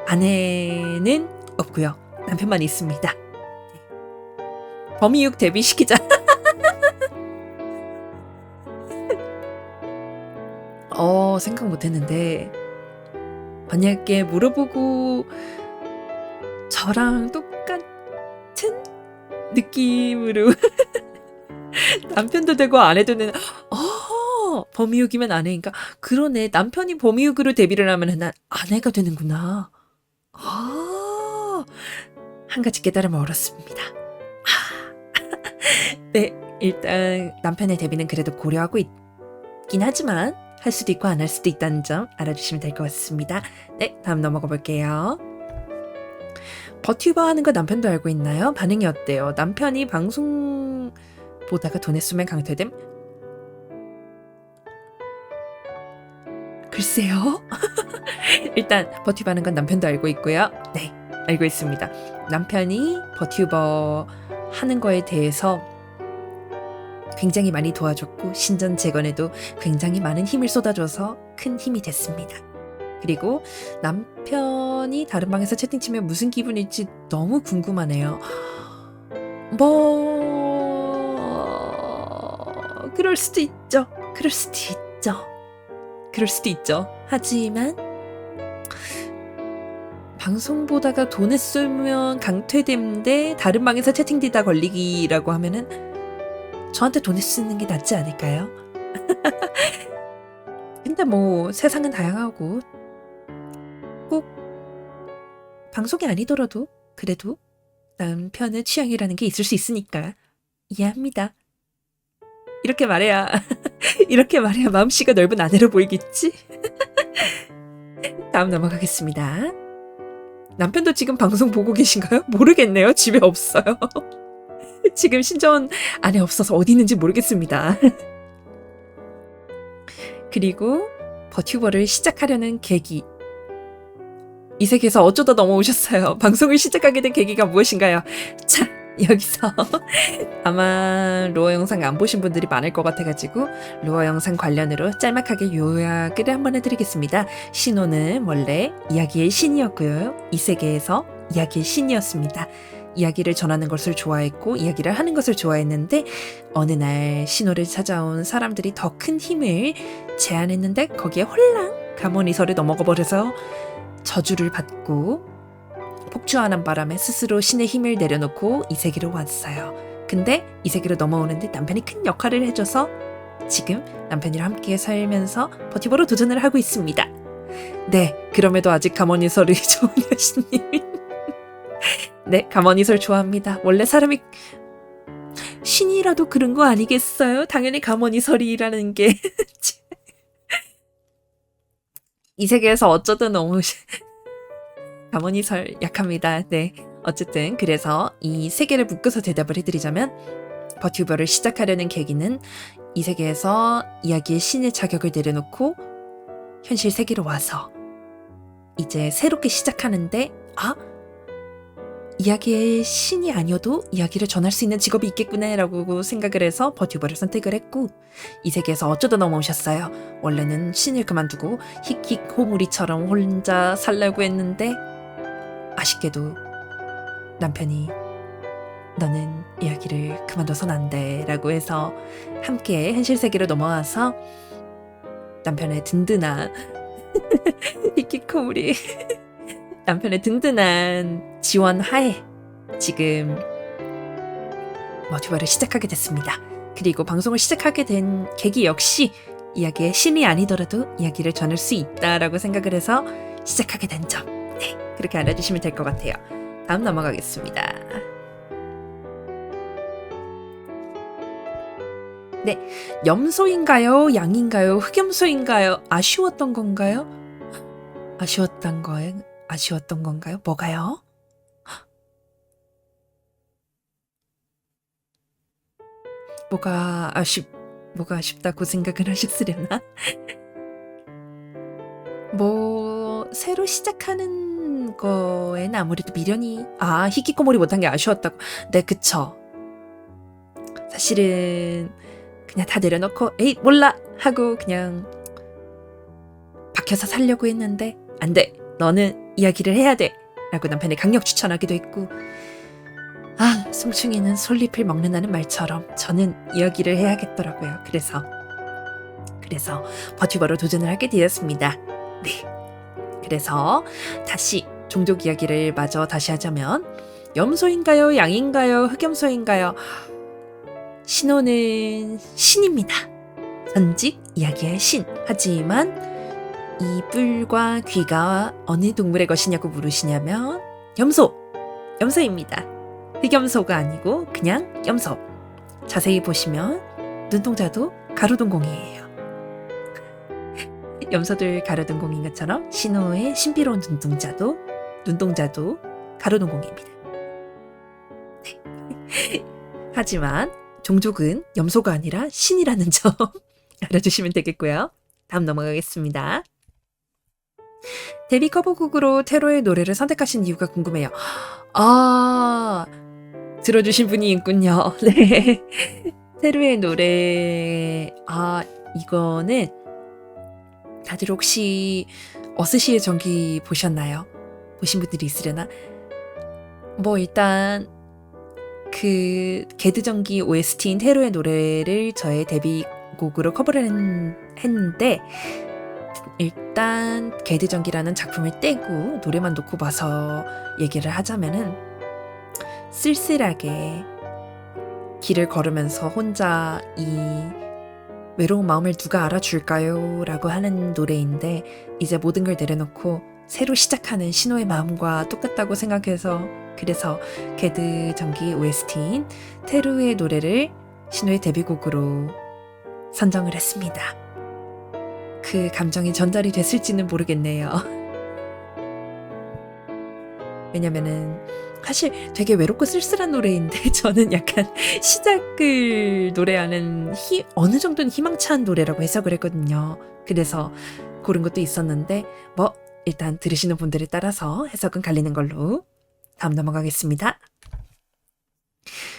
아내는 없고요. 남편만 있습니다. 범이육 데뷔시키자. 생각 못했는데 만약에 물어보고 저랑 똑같은 느낌으로 남편도 되고 아내도 되는 범이육이면 아내인가? 그러네. 남편이 범이육으로 데뷔를 하면 난 아내가 되는구나. 한 가지 깨달음을 얻었습니다. 네, 일단 남편의 데뷔는 그래도 고려하고 있긴 하지만 할 수도 있고 안 할 수도 있다는 점 알아주시면 될 것 같습니다. 네, 다음 넘어가 볼게요. 버튜버 하는 거 남편도 알고 있나요? 반응이 어때요? 남편이 방송 보다가 돈에 쓰면 강퇴됨? 글쎄요. 일단 버튜버 하는 건 남편도 알고 있고요. 네, 알고 있습니다. 남편이 버튜버 하는 거에 대해서 굉장히 많이 도와줬고 신전 재건에도 굉장히 많은 힘을 쏟아줘서 큰 힘이 됐습니다. 그리고 남편이 다른 방에서 채팅치면 무슨 기분일지 너무 궁금하네요. 그럴 수도 있죠. 그럴 수도 있죠. 하지만 방송 보다가 돈을 쓰면 강퇴됨대 다른 방에서 채팅되다 걸리기라고 하면은 저한테 돈을 쓰는 게 낫지 않을까요? 근데 뭐 세상은 다양하고 꼭 방송이 아니더라도 그래도 남편의 취향이라는 게 있을 수 있으니까 이해합니다. 이렇게 말해야 마음씨가 넓은 아내로 보이겠지? 다음 넘어가겠습니다. 남편도 지금 방송 보고 계신가요? 모르겠네요. 집에 없어요. 지금 신전 안에 없어서 어디 있는지 모르겠습니다. 그리고 버튜버를 시작하려는 계기. 이 세계에서 어쩌다 넘어오셨어요. 방송을 시작하게 된 계기가 무엇인가요? 자, 여기서 아마 로어 영상 안 보신 분들이 많을 것 같아가지고 로어 영상 관련으로 짤막하게 요약을 한번 해드리겠습니다. 신호는 원래 이야기의 신이었고요. 이 세계에서 이야기의 신이었습니다. 이야기를 전하는 것을 좋아했고 이야기를 하는 것을 좋아했는데 어느 날 신호를 찾아온 사람들이 더 큰 힘을 제안했는데 거기에 홀랑 가모니설을 넘어가 버려서 저주를 받고 폭주하는 바람에 스스로 신의 힘을 내려놓고 이 세계로 왔어요. 근데 이 세계로 넘어오는데 남편이 큰 역할을 해줘서 지금 남편이랑 함께 살면서 버티버로 도전을 하고 있습니다. 네, 그럼에도 아직 가모니설이 좋은 여신님. 네, 가모니설 좋아합니다. 원래 사람이 신이라도 그런 거 아니겠어요? 당연히 가모니설이라는 게 이 세계에서 어쩌든 너무 가모니설 약합니다. 네, 어쨌든 그래서 이 세 개를 묶어서 대답을 해드리자면 버튜버를 시작하려는 계기는 이 세계에서 이야기의 신의 자격을 내려놓고 현실 세계로 와서 이제 새롭게 시작하는데 이야기의 신이 아니어도 이야기를 전할 수 있는 직업이 있겠구나 라고 생각을 해서 버튜버를 선택을 했고 이 세계에서 어쩌다 넘어오셨어요. 원래는 신을 그만두고 힉힉 호무리처럼 혼자 살려고 했는데 아쉽게도 남편이 너는 이야기를 그만둬선 안 돼 라고 해서 함께 현실 세계로 넘어와서 남편의 든든한 힉힉 호무리 남편의 든든한 지원 하에 지금 버튜버를 시작하게 됐습니다. 그리고 방송을 시작하게 된 계기 역시 이야기의 신이 아니더라도 이야기를 전할 수 있다라고 생각을 해서 시작하게 된 점. 네, 그렇게 알아주시면 될 것 같아요. 다음 넘어가겠습니다. 네, 염소인가요? 양인가요? 흑염소인가요? 아쉬웠던 건가요? 아쉬웠던 건가요? 뭐가요? 뭐가 뭐가 아쉽다고 생각을 하셨으려나? 뭐 새로 시작하는 거엔 아무래도 미련이 히키코모리 못한 게 아쉬웠다고. 네, 그쵸. 사실은 그냥 다 내려놓고 에이 몰라 하고 그냥 박혀서 살려고 했는데 안 돼, 너는 이야기를 해야 돼 라고 남편이 강력 추천하기도 했고, 숭충이는 솔잎을 먹는다는 말처럼 저는 이야기를 해야겠더라고요. 그래서 버튜버로 도전을 하게 되었습니다. 네. 그래서 다시 종족 이야기를 마저 다시 하자면, 염소인가요? 양인가요? 흑염소인가요? 신호는 신입니다. 전직 이야기할 신. 하지만 이 뿔과 귀가 어느 동물의 것이냐고 물으시냐면 염소입니다. 흑염소가 아니고 그냥 염소. 자세히 보시면 눈동자도 가로동공이에요. 염소들 가로동공인 것처럼 신호의 신비로운 눈동자도 가로동공입니다. 네. 하지만 종족은 염소가 아니라 신이라는 점 알아주시면 되겠고요. 다음 넘어가겠습니다. 데뷔 커버곡으로 테로의 노래를 선택하신 이유가 궁금해요. 들어주신 분이 있군요. 네. 테로의 노래, 이거는 다들 혹시 어스시의 전기 보셨나요? 보신 분들이 있으려나? 뭐 일단 그 게드전기 OST인 테로의 노래를 저의 데뷔곡으로 커버를 했는데, 일단 게드전기라는 작품을 떼고 노래만 놓고 봐서 얘기를 하자면은, 쓸쓸하게 길을 걸으면서 혼자 이 외로운 마음을 누가 알아줄까요? 라고 하는 노래인데, 이제 모든 걸 내려놓고 새로 시작하는 신호의 마음과 똑같다고 생각해서, 그래서 게드전기 OST인 테루의 노래를 신호의 데뷔곡으로 선정을 했습니다. 그 감정이 전달이 됐을지는 모르겠네요. 왜냐면은 사실 되게 외롭고 쓸쓸한 노래인데, 저는 약간 시작을 노래하는 어느 정도는 희망찬 노래라고 해석을 했거든요. 그래서 고른 것도 있었는데, 뭐 일단 들으시는 분들에 따라서 해석은 갈리는 걸로. 다음 넘어가겠습니다.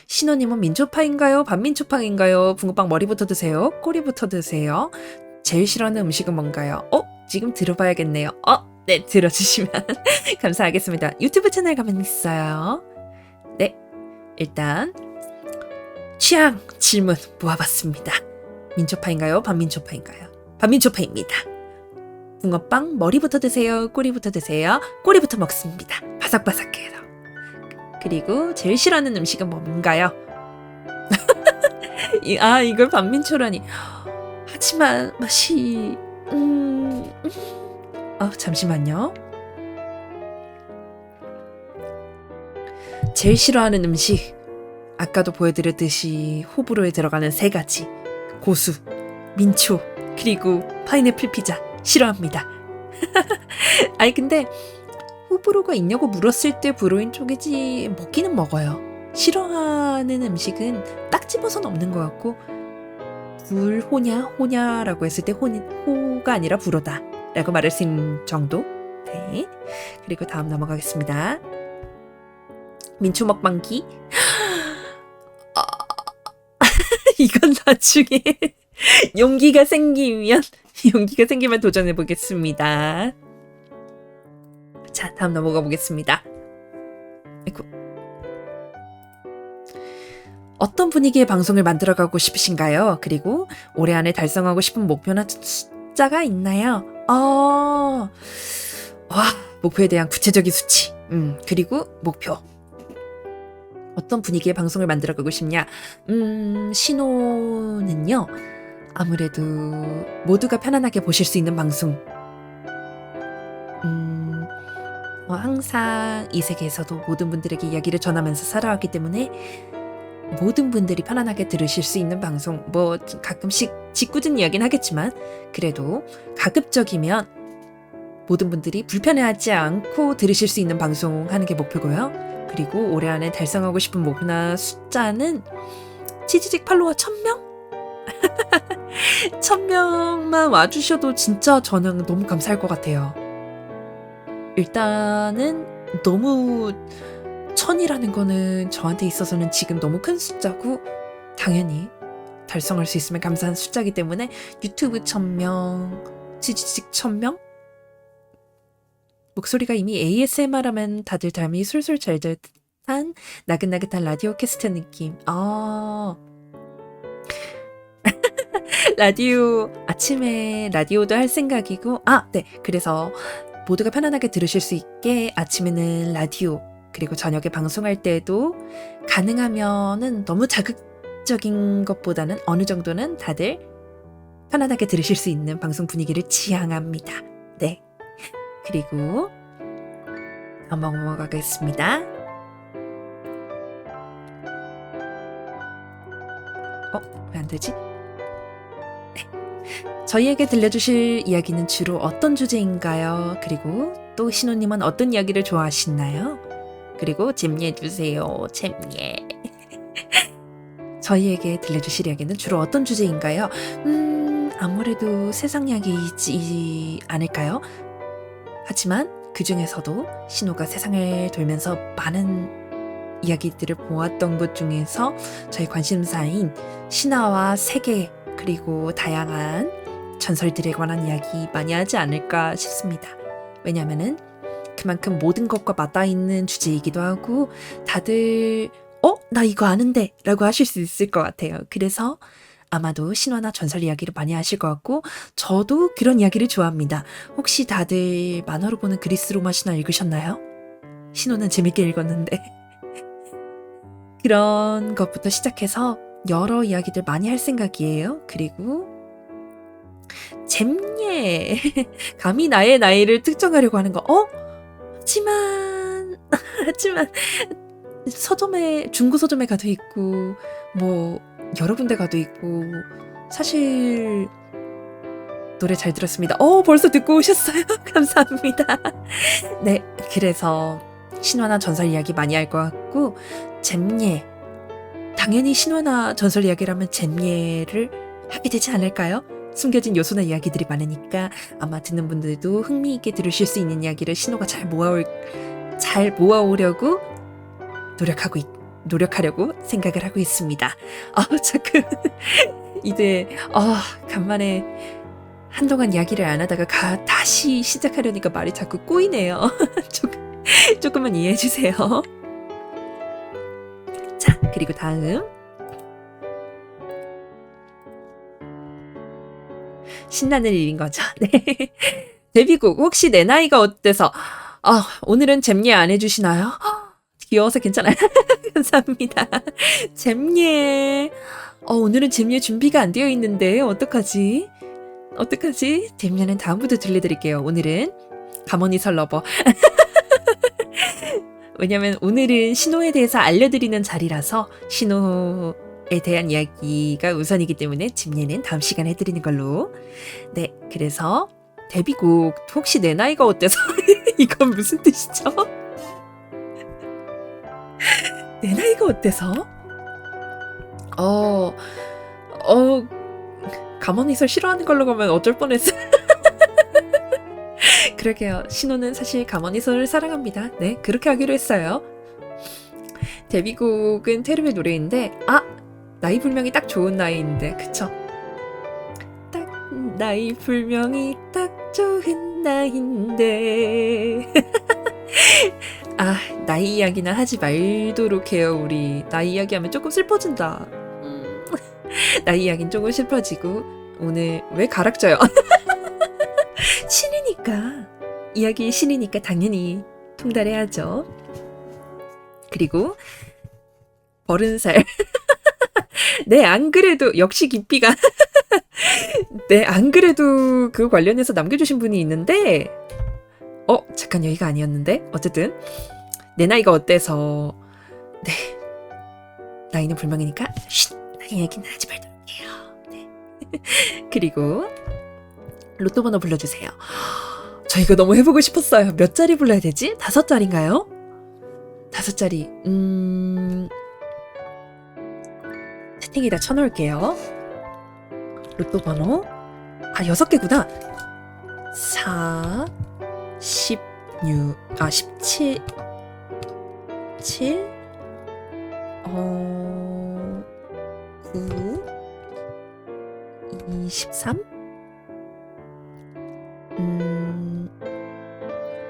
신호님은 민초파인가요? 반민초파인가요? 붕어빵 머리부터 드세요? 꼬리부터 드세요? 제일 싫어하는 음식은 뭔가요? 지금 들어봐야겠네요. 네, 들어주시면 감사하겠습니다. 유튜브 채널 가면 있어요. 네, 일단 취향 질문 모아봤습니다. 민초파인가요? 반민초파인가요? 반민초파입니다. 붕어빵 머리부터 드세요? 꼬리부터 드세요? 꼬리부터 먹습니다. 바삭바삭해서. 그리고 제일 싫어하는 음식은 뭔가요? 이걸 반민초라니. 하지만 맛이 잠시만요. 제일 싫어하는 음식, 아까도 보여드렸듯이 호불호에 들어가는 3가지, 고수, 민초, 그리고 파인애플 피자 싫어합니다. 근데 호불호가 있냐고 물었을 때 불호인 쪽이지, 먹기는 먹어요. 싫어하는 음식은 딱 집어서는 없는 것 같고, 호냐라고 했을 때 호가 아니라 불호다 라고 말할 수 있는 정도. 네. 그리고 다음 넘어가겠습니다. 민초 먹방기. 이건 나중에 용기가 생기면 도전해 보겠습니다. 자, 다음 넘어가 보겠습니다. 어떤 분위기의 방송을 만들어가고 싶으신가요? 그리고 올해 안에 달성하고 싶은 목표나 숫자가 있나요? 목표에 대한 구체적인 수치. 그리고 목표. 어떤 분위기의 방송을 만들어가고 싶냐? 신호는요, 아무래도 모두가 편안하게 보실 수 있는 방송. 항상 이 세계에서도 모든 분들에게 이야기를 전하면서 살아왔기 때문에 모든 분들이 편안하게 들으실 수 있는 방송, 뭐 가끔씩 짓궂은 이야기는 하겠지만 그래도 가급적이면 모든 분들이 불편해하지 않고 들으실 수 있는 방송 하는 게 목표고요. 그리고 올해 안에 달성하고 싶은 목표나 숫자는 치지직 팔로워 1000명? 1000명만 와주셔도 진짜 저는 너무 감사할 것 같아요. 일단은 너무 1000이라는 거는 저한테 있어서는 지금 너무 큰 숫자고 당연히 달성할 수 있으면 감사한 숫자이기 때문에 유튜브 1000명, 지지직 1000명? 목소리가 이미 ASMR 하면 다들 잠이 술술 잘 듯한 나긋나긋한 라디오 캐스트 느낌. 라디오, 아침에 라디오도 할 생각이고, 네. 그래서 모두가 편안하게 들으실 수 있게 아침에는 라디오, 그리고 저녁에 방송할 때도 가능하면은 너무 자극적인 것보다는 어느 정도는 다들 편안하게 들으실 수 있는 방송 분위기를 지향합니다. 네. 그리고 넘어가겠습니다. 왜 안 되지? 네. 저희에게 들려주실 이야기는 주로 어떤 주제인가요? 그리고 또 신우님은 어떤 이야기를 좋아하시나요? 그리고 잼예해주세요. 잼예. 저희에게 들려주실 이야기는 주로 어떤 주제인가요? 아무래도 세상 이야기이지 않을까요? 하지만 그 중에서도 신우가 세상을 돌면서 많은 이야기들을 보았던 것 중에서 저희 관심사인 신화와 세계 그리고 다양한 전설들에 관한 이야기 많이 하지 않을까 싶습니다. 왜냐면은 그만큼 모든 것과 맞닿아 있는 주제이기도 하고 다들 나 이거 아는데 라고 하실 수 있을 것 같아요. 그래서 아마도 신화나 전설 이야기를 많이 하실 것 같고 저도 그런 이야기를 좋아합니다. 혹시 다들 만화로 보는 그리스 로마 신화 읽으셨나요? 신화는 재밌게 읽었는데 그런 것부터 시작해서 여러 이야기들 많이 할 생각이에요. 그리고 잼예 감히 나의 나이를 특정하려고 하는 거 하지만 서점에 중고 서점에 가도 있고 뭐 여러 군데 가도 있고 사실 노래 잘 들었습니다. 벌써 듣고 오셨어요? 감사합니다. 네, 그래서 신화나 전설 이야기 많이 할 것 같고 잼예 당연히 신화나 전설 이야기라면 잼예를 하게 되지 않을까요? 숨겨진 요소나 이야기들이 많으니까 아마 듣는 분들도 흥미있게 들으실 수 있는 이야기를 신호가 잘 모아오려고 노력하려고 생각을 하고 있습니다. 자꾸 이제 간만에 한동안 이야기를 안 하다가 다시 시작하려니까 말이 자꾸 꼬이네요. 조금만 이해해 주세요. 자, 그리고 다음 신나는 일인 거죠. 네. 데뷔곡 혹시 내 나이가 어때서 오늘은 잼예 안 해주시나요? 귀여워서 괜찮아요. 감사합니다. 잼예 오늘은 잼예 준비가 안 되어 있는데 어떡하지? 잼예는 다음부터 들려드릴게요. 오늘은 가모니설 러버. 왜냐면 오늘은 신호에 대해서 알려드리는 자리라서 신호에 대한 이야기가 우선이기 때문에 잼예는 다음 시간에 해드리는 걸로. 네, 그래서 데뷔곡 혹시 내 나이가 어때서 이건 무슨 뜻이죠? 내 나이가 어때서? 가모니설 싫어하는 걸로 가면 어쩔 뻔했어. 그러게요. 신호는 사실 가모니설을 사랑합니다. 네, 그렇게 하기로 했어요. 데뷔곡은 테르의 노래인데 나이 불명이 딱 좋은 나이인데 그쵸? 딱 나이 불명이 딱 좋은 나이인데 나이 이야기나 하지 말도록 해요. 우리 나이 이야기하면 조금 슬퍼진다. 나이 이야기는 조금 슬퍼지고 오늘 왜 가락져요? 신이니까 이야기 신이니까 당연히 통달해야죠. 그리고 30살 네, 안 그래도 역시 깊이가 네, 안 그래도 그 관련해서 남겨주신 분이 있는데 잠깐 여기가 아니었는데 어쨌든 내 나이가 어때서 네, 나이는 불명이니까 나이 얘기는 하지 말도록 해요. 네. 그리고 로또 번호 불러주세요. 저 이거 너무 해보고 싶었어요. 몇 자리 불러야 되지? 5자리인가요? 5자리. 채팅에다 쳐놓을게요. 로또 번호 6개구나. 4 16 17 7 9 23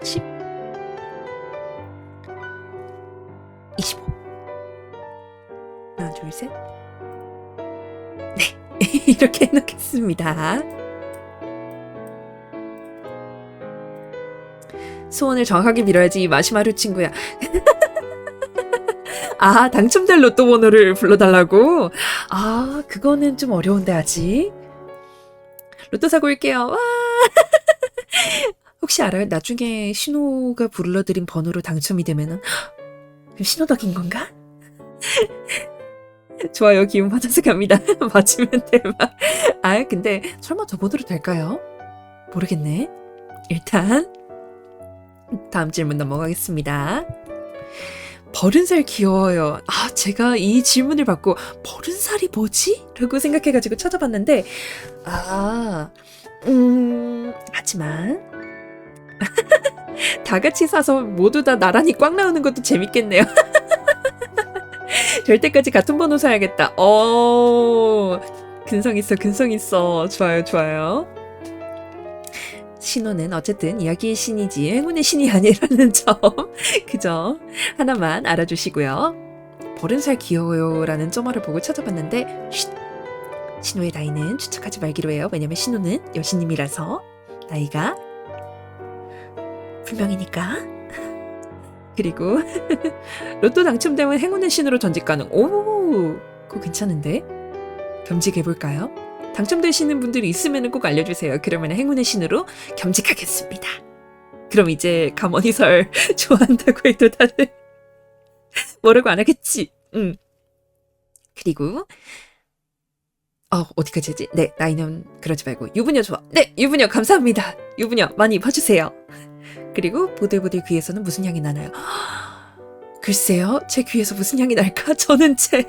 10 25 하나 둘 셋. 네. 이렇게 해놓겠습니다. 소원을 정확하게 빌어야지 마시마루 친구야. 아, 당첨될 로또 번호를 불러달라고? 아, 그거는 좀 어려운데 아직. 로또 사고 올게요. 와. 혹시 알아요? 나중에 신호가 불러드린 번호로 당첨이 되면은 그럼 신호덕인 건가? 좋아요. 기운 받아서 갑니다. 맞으면 대박. 아, 근데 설마 저 번호로 될까요? 모르겠네. 일단 다음 질문 넘어가겠습니다. 버른살 귀여워요. 아, 제가 이 질문을 받고 버른살이 뭐지? 라고 생각해가지고 찾아봤는데 하지만 다 같이 사서 모두 다 나란히 꽉 나오는 것도 재밌겠네요. 될 때까지 같은 번호 사야겠다. 근성 있어, 근성 있어. 좋아요, 좋아요. 신호는 어쨌든 이야기의 신이지 행운의 신이 아니라는 점, 그죠? 하나만 알아주시고요. 버른살 귀여워요 라는 점화를 보고 찾아봤는데 신호의 나이는 추측하지 말기로 해요. 왜냐면 신호는 여신님이라서 나이가 불명이니까. 그리고 로또 당첨되면 행운의 신으로 전직 가능. 오, 그거 괜찮은데? 겸직해볼까요? 당첨되시는 분들이 있으면 꼭 알려주세요. 그러면 행운의 신으로 겸직하겠습니다. 그럼 이제 가머니설 좋아한다고 해도 다들 뭐라고 안 하겠지. 그리고 어디까지 했지? 네, 나이는 그러지 말고 유부녀 좋아. 네, 유부녀 감사합니다. 유부녀 많이 봐주세요. 그리고 보들보들 귀에서는 무슨 향이 나나요? 글쎄요, 제 귀에서 무슨 향이 날까? 저는 제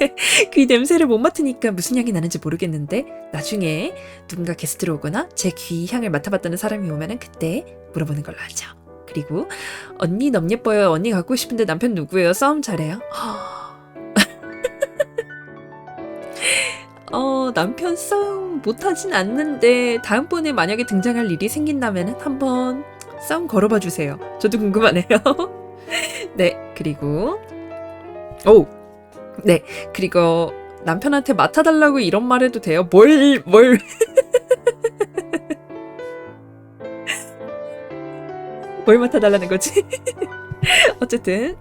귀 냄새를 못 맡으니까 무슨 향이 나는지 모르겠는데 나중에 누군가 게스트로 오거나 제 귀 향을 맡아봤다는 사람이 오면은 그때 물어보는 걸로 하죠. 그리고 언니 너무 예뻐요. 언니 갖고 싶은데 남편 누구예요? 싸움 잘해요? 남편 싸움 못하진 않는데 다음번에 만약에 등장할 일이 생긴다면 한번 싸움 걸어봐 주세요. 저도 궁금하네요. 네, 그리고 네, 그리고 남편한테 맡아달라고 이런 말 해도 돼요? 뭘 맡아달라는 거지? 어쨌든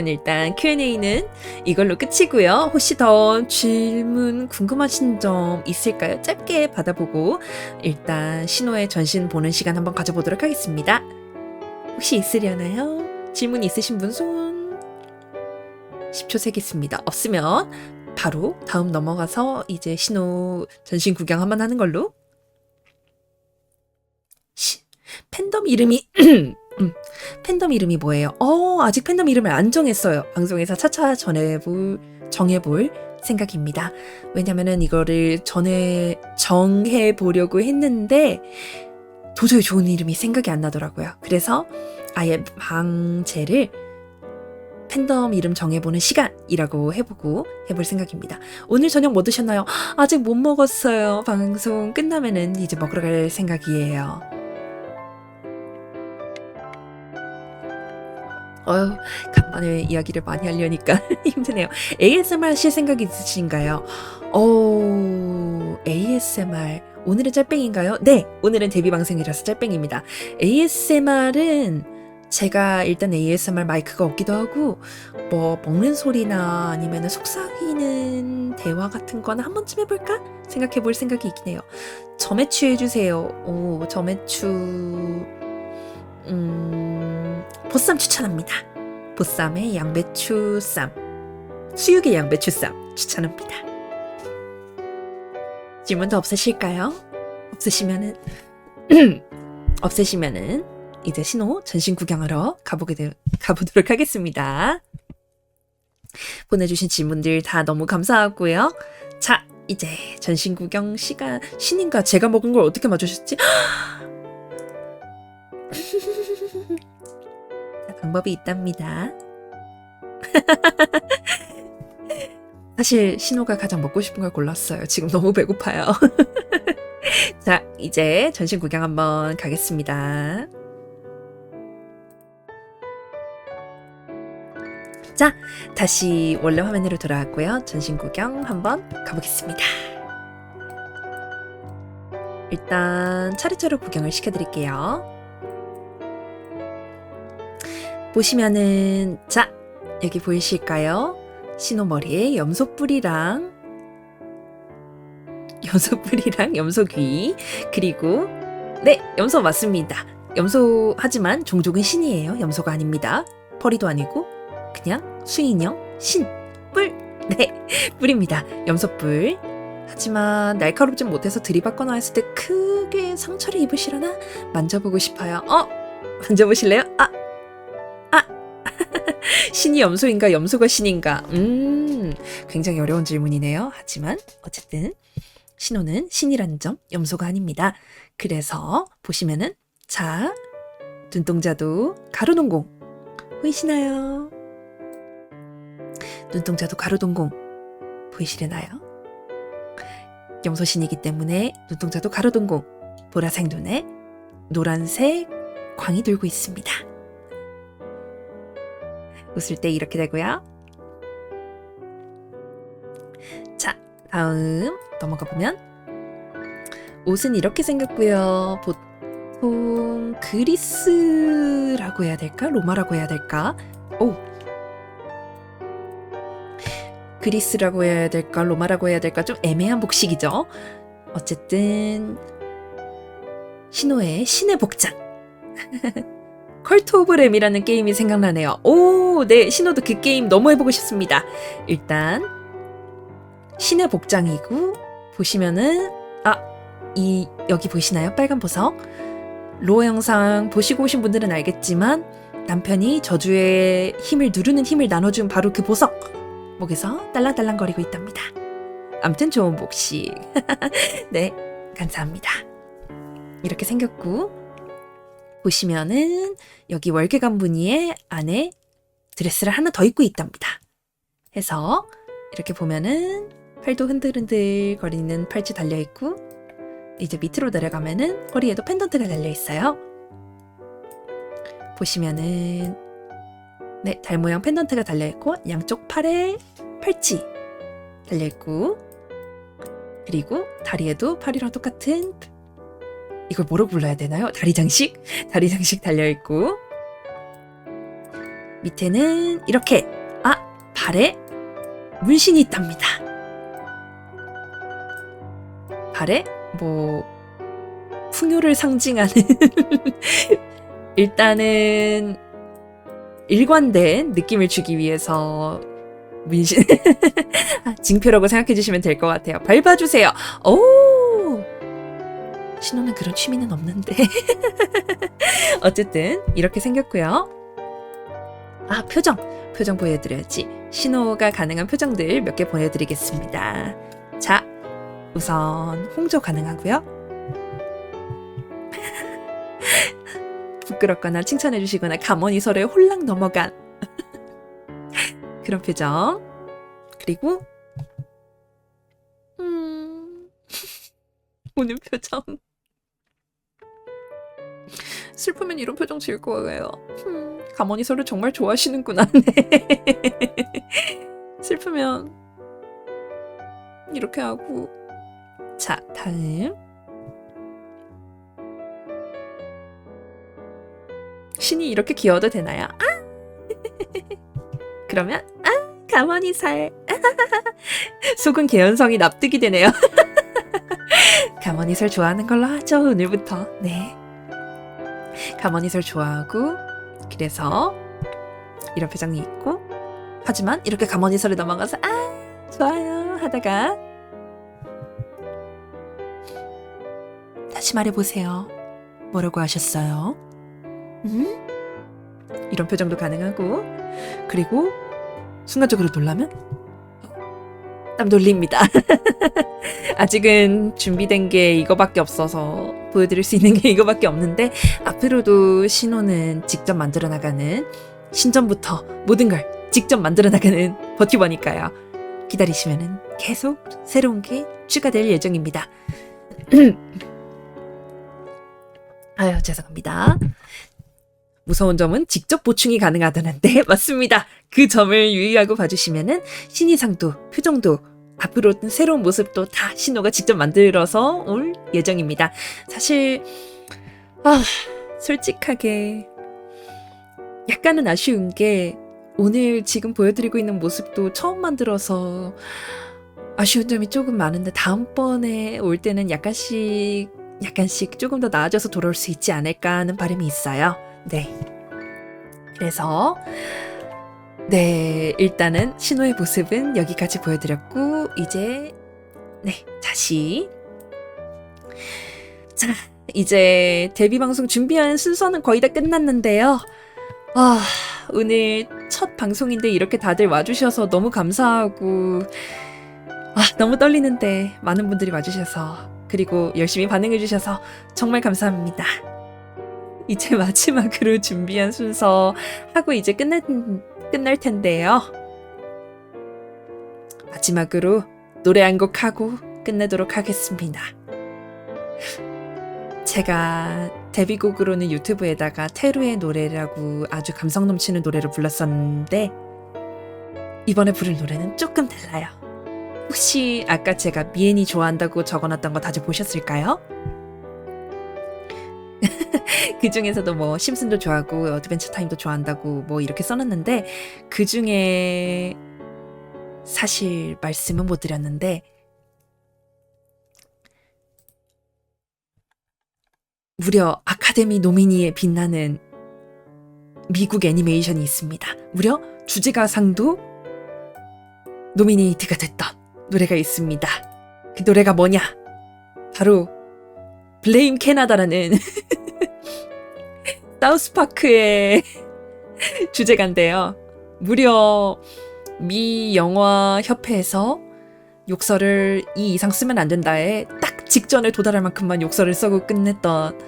일단 Q&A는 이걸로 끝이고요. 혹시 더 질문 궁금하신 점 있을까요? 짧게 받아보고 일단 신호의 전신 보는 시간 한번 가져보도록 하겠습니다. 혹시 있으려나요? 질문 있으신 분 손 10초 세겠습니다. 없으면 바로 다음 넘어가서 이제 신호 전신 구경 한번 하는 걸로. 팬덤 이름이 팬덤 이름이 뭐예요? 아직 팬덤 이름을 안 정했어요. 방송에서 차차 정해볼 생각입니다. 왜냐면은 이거를 정해보려고 했는데 도저히 좋은 이름이 생각이 안 나더라고요. 그래서 아예 방제를 팬덤 이름 정해보는 시간이라고 해볼 생각입니다. 오늘 저녁 뭐 드셨나요? 아직 못 먹었어요. 방송 끝나면은 이제 먹으러 갈 생각이에요. 간만에 이야기를 많이 하려니까 힘드네요. ASMR 하실 생각 있으신가요? ASMR 오늘은 짤뱅인가요? 네, 오늘은 데뷔 방송이라서 짤뱅입니다. ASMR은 제가 일단 ASMR 마이크가 없기도 하고 뭐 먹는 소리나 아니면 속삭이는 대화 같은 거나 한 번쯤 해볼까? 생각해볼 생각이 있긴 해요. 점액추 해주세요. 점액추 보쌈 추천합니다. 보쌈에 양배추쌈, 수육의 양배추쌈 추천합니다. 질문 더 없으실까요? 없으시면은 이제 신호 전신 구경하러 가보도록 하겠습니다. 보내주신 질문들 다 너무 감사하고요. 자, 이제 전신 구경 시간. 신인가 제가 먹은 걸 어떻게 맞추셨지? 방법이 있답니다. 사실 신호가 가장 먹고 싶은 걸 골랐어요. 지금 너무 배고파요. 자, 이제 전신 구경 한번 가겠습니다. 자, 다시 원래 화면으로 돌아왔고요. 전신 구경 한번 가보겠습니다. 일단 차례차례 구경을 시켜드릴게요. 보시면은, 자, 여기 보이실까요? 신호 머리에 염소뿔이랑 염소귀, 그리고 네, 염소 맞습니다. 염소 하지만 종족은 신이에요. 염소가 아닙니다. 펄이도 아니고 그냥 수인형 뿔. 네, 뿔입니다. 염소뿔. 하지만 날카롭진 못해서 들이받거나 했을 때 크게 상처를 입으시려나? 만져보고 싶어요. 만져보실래요? 신이 염소인가 염소가 신인가? 굉장히 어려운 질문이네요. 하지만 어쨌든 신호는 신이라는 점, 염소가 아닙니다. 그래서 보시면은, 자, 눈동자도 가로동공 보이시나요? 눈동자도 가로동공 보이시려나요? 염소신이기 때문에 눈동자도 가로동공, 보라색 눈에 노란색 광이 돌고 있습니다. 웃을 때 이렇게 되고요. 자, 다음 넘어가 보면 옷은 이렇게 생겼고요. 보통 그리스라고 해야 될까? 로마라고 해야 될까? 그리스라고 해야 될까? 로마라고 해야 될까? 좀 애매한 복식이죠. 어쨌든 신호의 신의 복장. 컬트 오브 램이라는 게임이 생각나네요. 네, 신호도 그 게임 너무 해보고 싶습니다. 일단 신의 복장이고, 보시면은 여기 보이시나요? 빨간 보석. 로어 영상 보시고 오신 분들은 알겠지만 남편이 저주의 힘을 누르는 힘을 나눠준 바로 그 보석 목에서 딸랑딸랑거리고 있답니다. 암튼 좋은 복식. 네, 감사합니다. 이렇게 생겼고, 보시면은 여기 월계관 무늬의 안에 드레스를 하나 더 입고 있답니다. 해서 이렇게 보면은 팔도 흔들흔들 거리는 팔찌 달려있고, 이제 밑으로 내려가면은 허리에도 펜던트가 달려있어요. 보시면은 네, 달 모양 펜던트가 달려있고, 양쪽 팔에 팔찌 달려있고, 그리고 다리에도 팔이랑 똑같은, 이걸 뭐라고 불러야 되나요? 다리 장식? 다리 장식 달려있고, 밑에는 이렇게 발에 문신이 있답니다. 발에 풍요를 상징하는 일단은 일관된 느낌을 주기 위해서 문신 징표라고 생각해 주시면 될 것 같아요. 밟아주세요. 신호는 그런 취미는 없는데. 어쨌든 이렇게 생겼고요. 표정 보여드려야지. 신호가 가능한 표정들 몇 개 보여드리겠습니다. 자, 우선 홍조 가능하고요. 부끄럽거나 칭찬해 주시거나 가머니설에 홀랑 넘어간 그런 표정. 그리고 우는 표정. 슬프면 이런 표정 지을 거예요. 가머니설을 정말 좋아하시는구나. 네. 슬프면 이렇게 하고. 자, 다음 신이 이렇게 귀여워도 되나요? 그러면 가머니살. 속은 개연성이 납득이 되네요. 가머니설 좋아하는 걸로 하죠, 오늘부터. 네, 가머니설 좋아하고, 그래서 이런 표정이 있고, 하지만 이렇게 가머니설에 넘어가서 좋아요 하다가 다시 말해보세요. 뭐라고 하셨어요? 이런 표정도 가능하고, 그리고 순간적으로 놀라면 땀 돌립니다. 아직은 준비된 게 이거밖에 없어서 보여드릴 수 있는 게 이거밖에 없는데 앞으로도 신호는 직접 만들어 나가는 신전부터 모든 걸 직접 만들어 나가는 버튜버니까요. 기다리시면은 계속 새로운 게 추가될 예정입니다. 아유 죄송합니다. 무서운 점은 직접 보충이 가능하다는데 맞습니다. 그 점을 유의하고 봐주시면은 신의상도 표정도 앞으로 새로운 모습도 다 신호가 직접 만들어서 올 예정입니다. 사실 솔직하게 약간은 아쉬운 게 오늘 지금 보여드리고 있는 모습도 처음 만들어서 아쉬운 점이 조금 많은데 다음번에 올 때는 약간씩 조금 더 나아져서 돌아올 수 있지 않을까 하는 바람이 있어요. 네. 그래서 네, 일단은 신호의 모습은 여기까지 보여드렸고 이제 다시 자, 이제 데뷔 방송 준비한 순서는 거의 다 끝났는데요. 오늘 첫 방송인데 이렇게 다들 와주셔서 너무 감사하고 너무 떨리는데 많은 분들이 와주셔서 그리고 열심히 반응해주셔서 정말 감사합니다. 이제 마지막으로 준비한 순서 하고 이제 끝날 텐데요. 마지막으로 노래 한 곡 하고 끝내도록 하겠습니다. 제가 데뷔곡으로는 유튜브에다가 테루의 노래라고 아주 감성 넘치는 노래를 불렀었는데 이번에 부를 노래는 조금 달라요. 혹시 아까 제가 미엔이 좋아한다고 적어놨던 거 다들 보셨을까요? 그 중에서도 뭐 심슨도 좋아하고 어드벤처 타임도 좋아한다고 뭐 이렇게 써놨는데 그 중에 사실 말씀은 못 드렸는데 무려 아카데미 노미니에 빛나는 미국 애니메이션이 있습니다. 무려 주제가상도 노미네이트가 됐던 노래가 있습니다. 그 노래가 뭐냐? 바로 블레임 캐나다라는 사우스파크의 주제가인데요. 무려 미 영화 협회에서 욕설을 이 이상 쓰면 안 된다에 딱 직전에 도달할 만큼만 욕설을 써고 끝냈던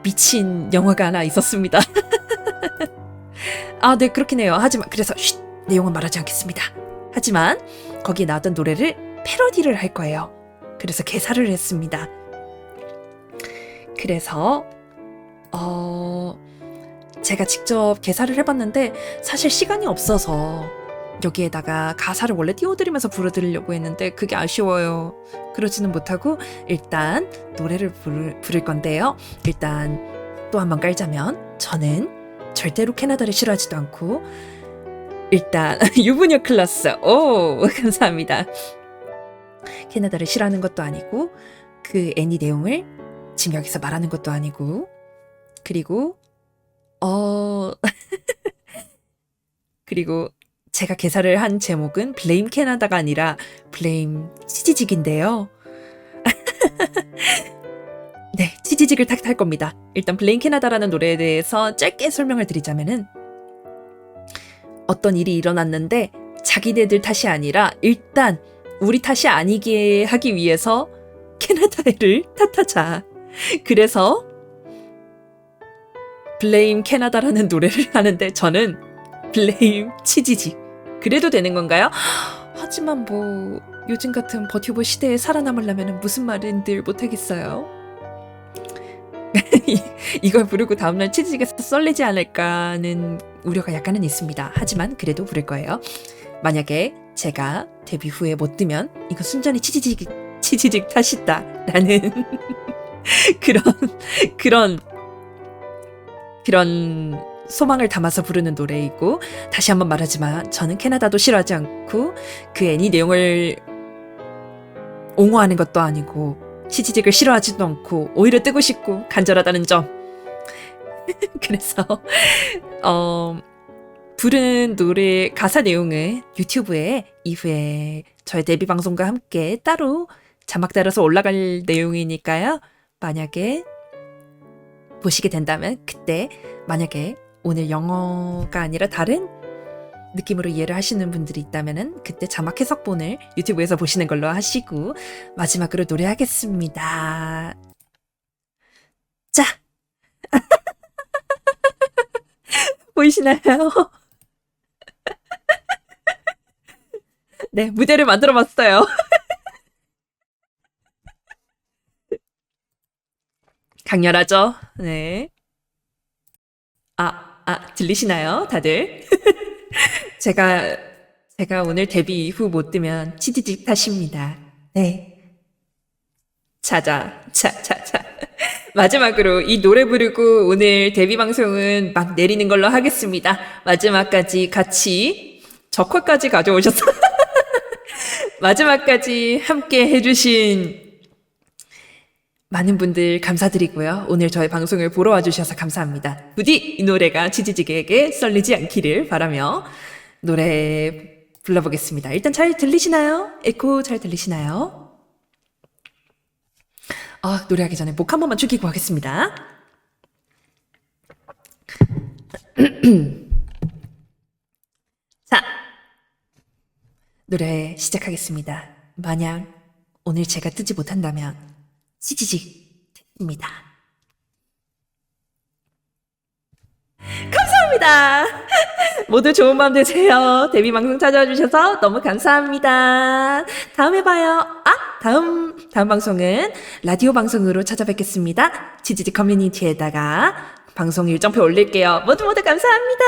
미친 영화가 하나 있었습니다. 네 그렇긴 해요. 하지만 그래서 내용은 말하지 않겠습니다. 하지만 거기에 나왔던 노래를 패러디를 할 거예요. 그래서 개사를 했습니다. 그래서 제가 직접 개사를 해봤는데 사실 시간이 없어서 여기에다가 가사를 원래 띄워드리면서 불러드리려고 했는데 그게 아쉬워요. 그러지는 못하고 일단 노래를 부를 건데요. 일단 또 한 번 깔자면 저는 절대로 캐나다를 싫어하지도 않고 일단 유부녀 클래스 감사합니다. 캐나다를 싫어하는 것도 아니고 그 애니 내용을 지금 여기서 말하는 것도 아니고 그리고 그리고 제가 개사를 한 제목은 블레임 캐나다가 아니라 블레임 치지직인데요. 네, 치지직을 탓할 겁니다. 일단 블레임 캐나다라는 노래에 대해서 짧게 설명을 드리자면은 어떤 일이 일어났는데 자기네들 탓이 아니라 일단 우리 탓이 아니게 하기 위해서 캐나다를 탓하자. 그래서 블레임 캐나다라는 노래를 하는데 저는 블레임 치지직 그래도 되는 건가요? 하지만 뭐 요즘 같은 버튜버 시대에 살아남으려면 무슨 말인들 못하겠어요. 이걸 부르고 다음날 치지직에서 썰리지 않을까는 우려가 약간은 있습니다. 하지만 그래도 부를 거예요. 만약에 제가 데뷔 후에 못 뜨면 이거 순전히 치지직 탓이다 라는 그런 소망을 담아서 부르는 노래이고 다시 한번 말하지만 저는 캐나다도 싫어하지 않고 그 애니 내용을 옹호하는 것도 아니고 치지직을 싫어하지도 않고 오히려 뜨고 싶고 간절하다는 점. 그래서 부른 노래 가사 내용은 유튜브에 이후에 저의 데뷔 방송과 함께 따로 자막 달아서 올라갈 내용이니까요. 만약에 보시게 된다면 그때 만약에 오늘 영어가 아니라 다른 느낌으로 이해를 하시는 분들이 있다면은 그때 자막 해석본을 유튜브에서 보시는 걸로 하시고 마지막으로 노래하겠습니다. 자, 보이시나요? 네, 무대를 만들어 봤어요. 강렬하죠? 네. 들리시나요? 다들? 제가, 제가 오늘 데뷔 이후 못 뜨면 치지직 탓입니다. 네. 자. 마지막으로 이 노래 부르고 오늘 데뷔 방송은 막 내리는 걸로 하겠습니다. 마지막까지 같이 적화까지 가져오셔서 마지막까지 함께 해주신 많은 분들 감사드리고요. 오늘 저희 방송을 보러 와주셔서 감사합니다. 부디 이 노래가 치지직에게 썰리지 않기를 바라며 노래 불러보겠습니다. 일단 잘 들리시나요? 에코 잘 들리시나요? 노래하기 전에 목 한 번만 죽이고 하겠습니다. 자, 노래 시작하겠습니다. 만약 오늘 제가 뜨지 못한다면 치지직입니다. 감사합니다. 모두 좋은 밤 되세요. 데뷔 방송 찾아와 주셔서 너무 감사합니다. 다음에 봐요. 다음 방송은 라디오 방송으로 찾아뵙겠습니다. 치지직 커뮤니티에다가 방송 일정표 올릴게요. 모두 감사합니다.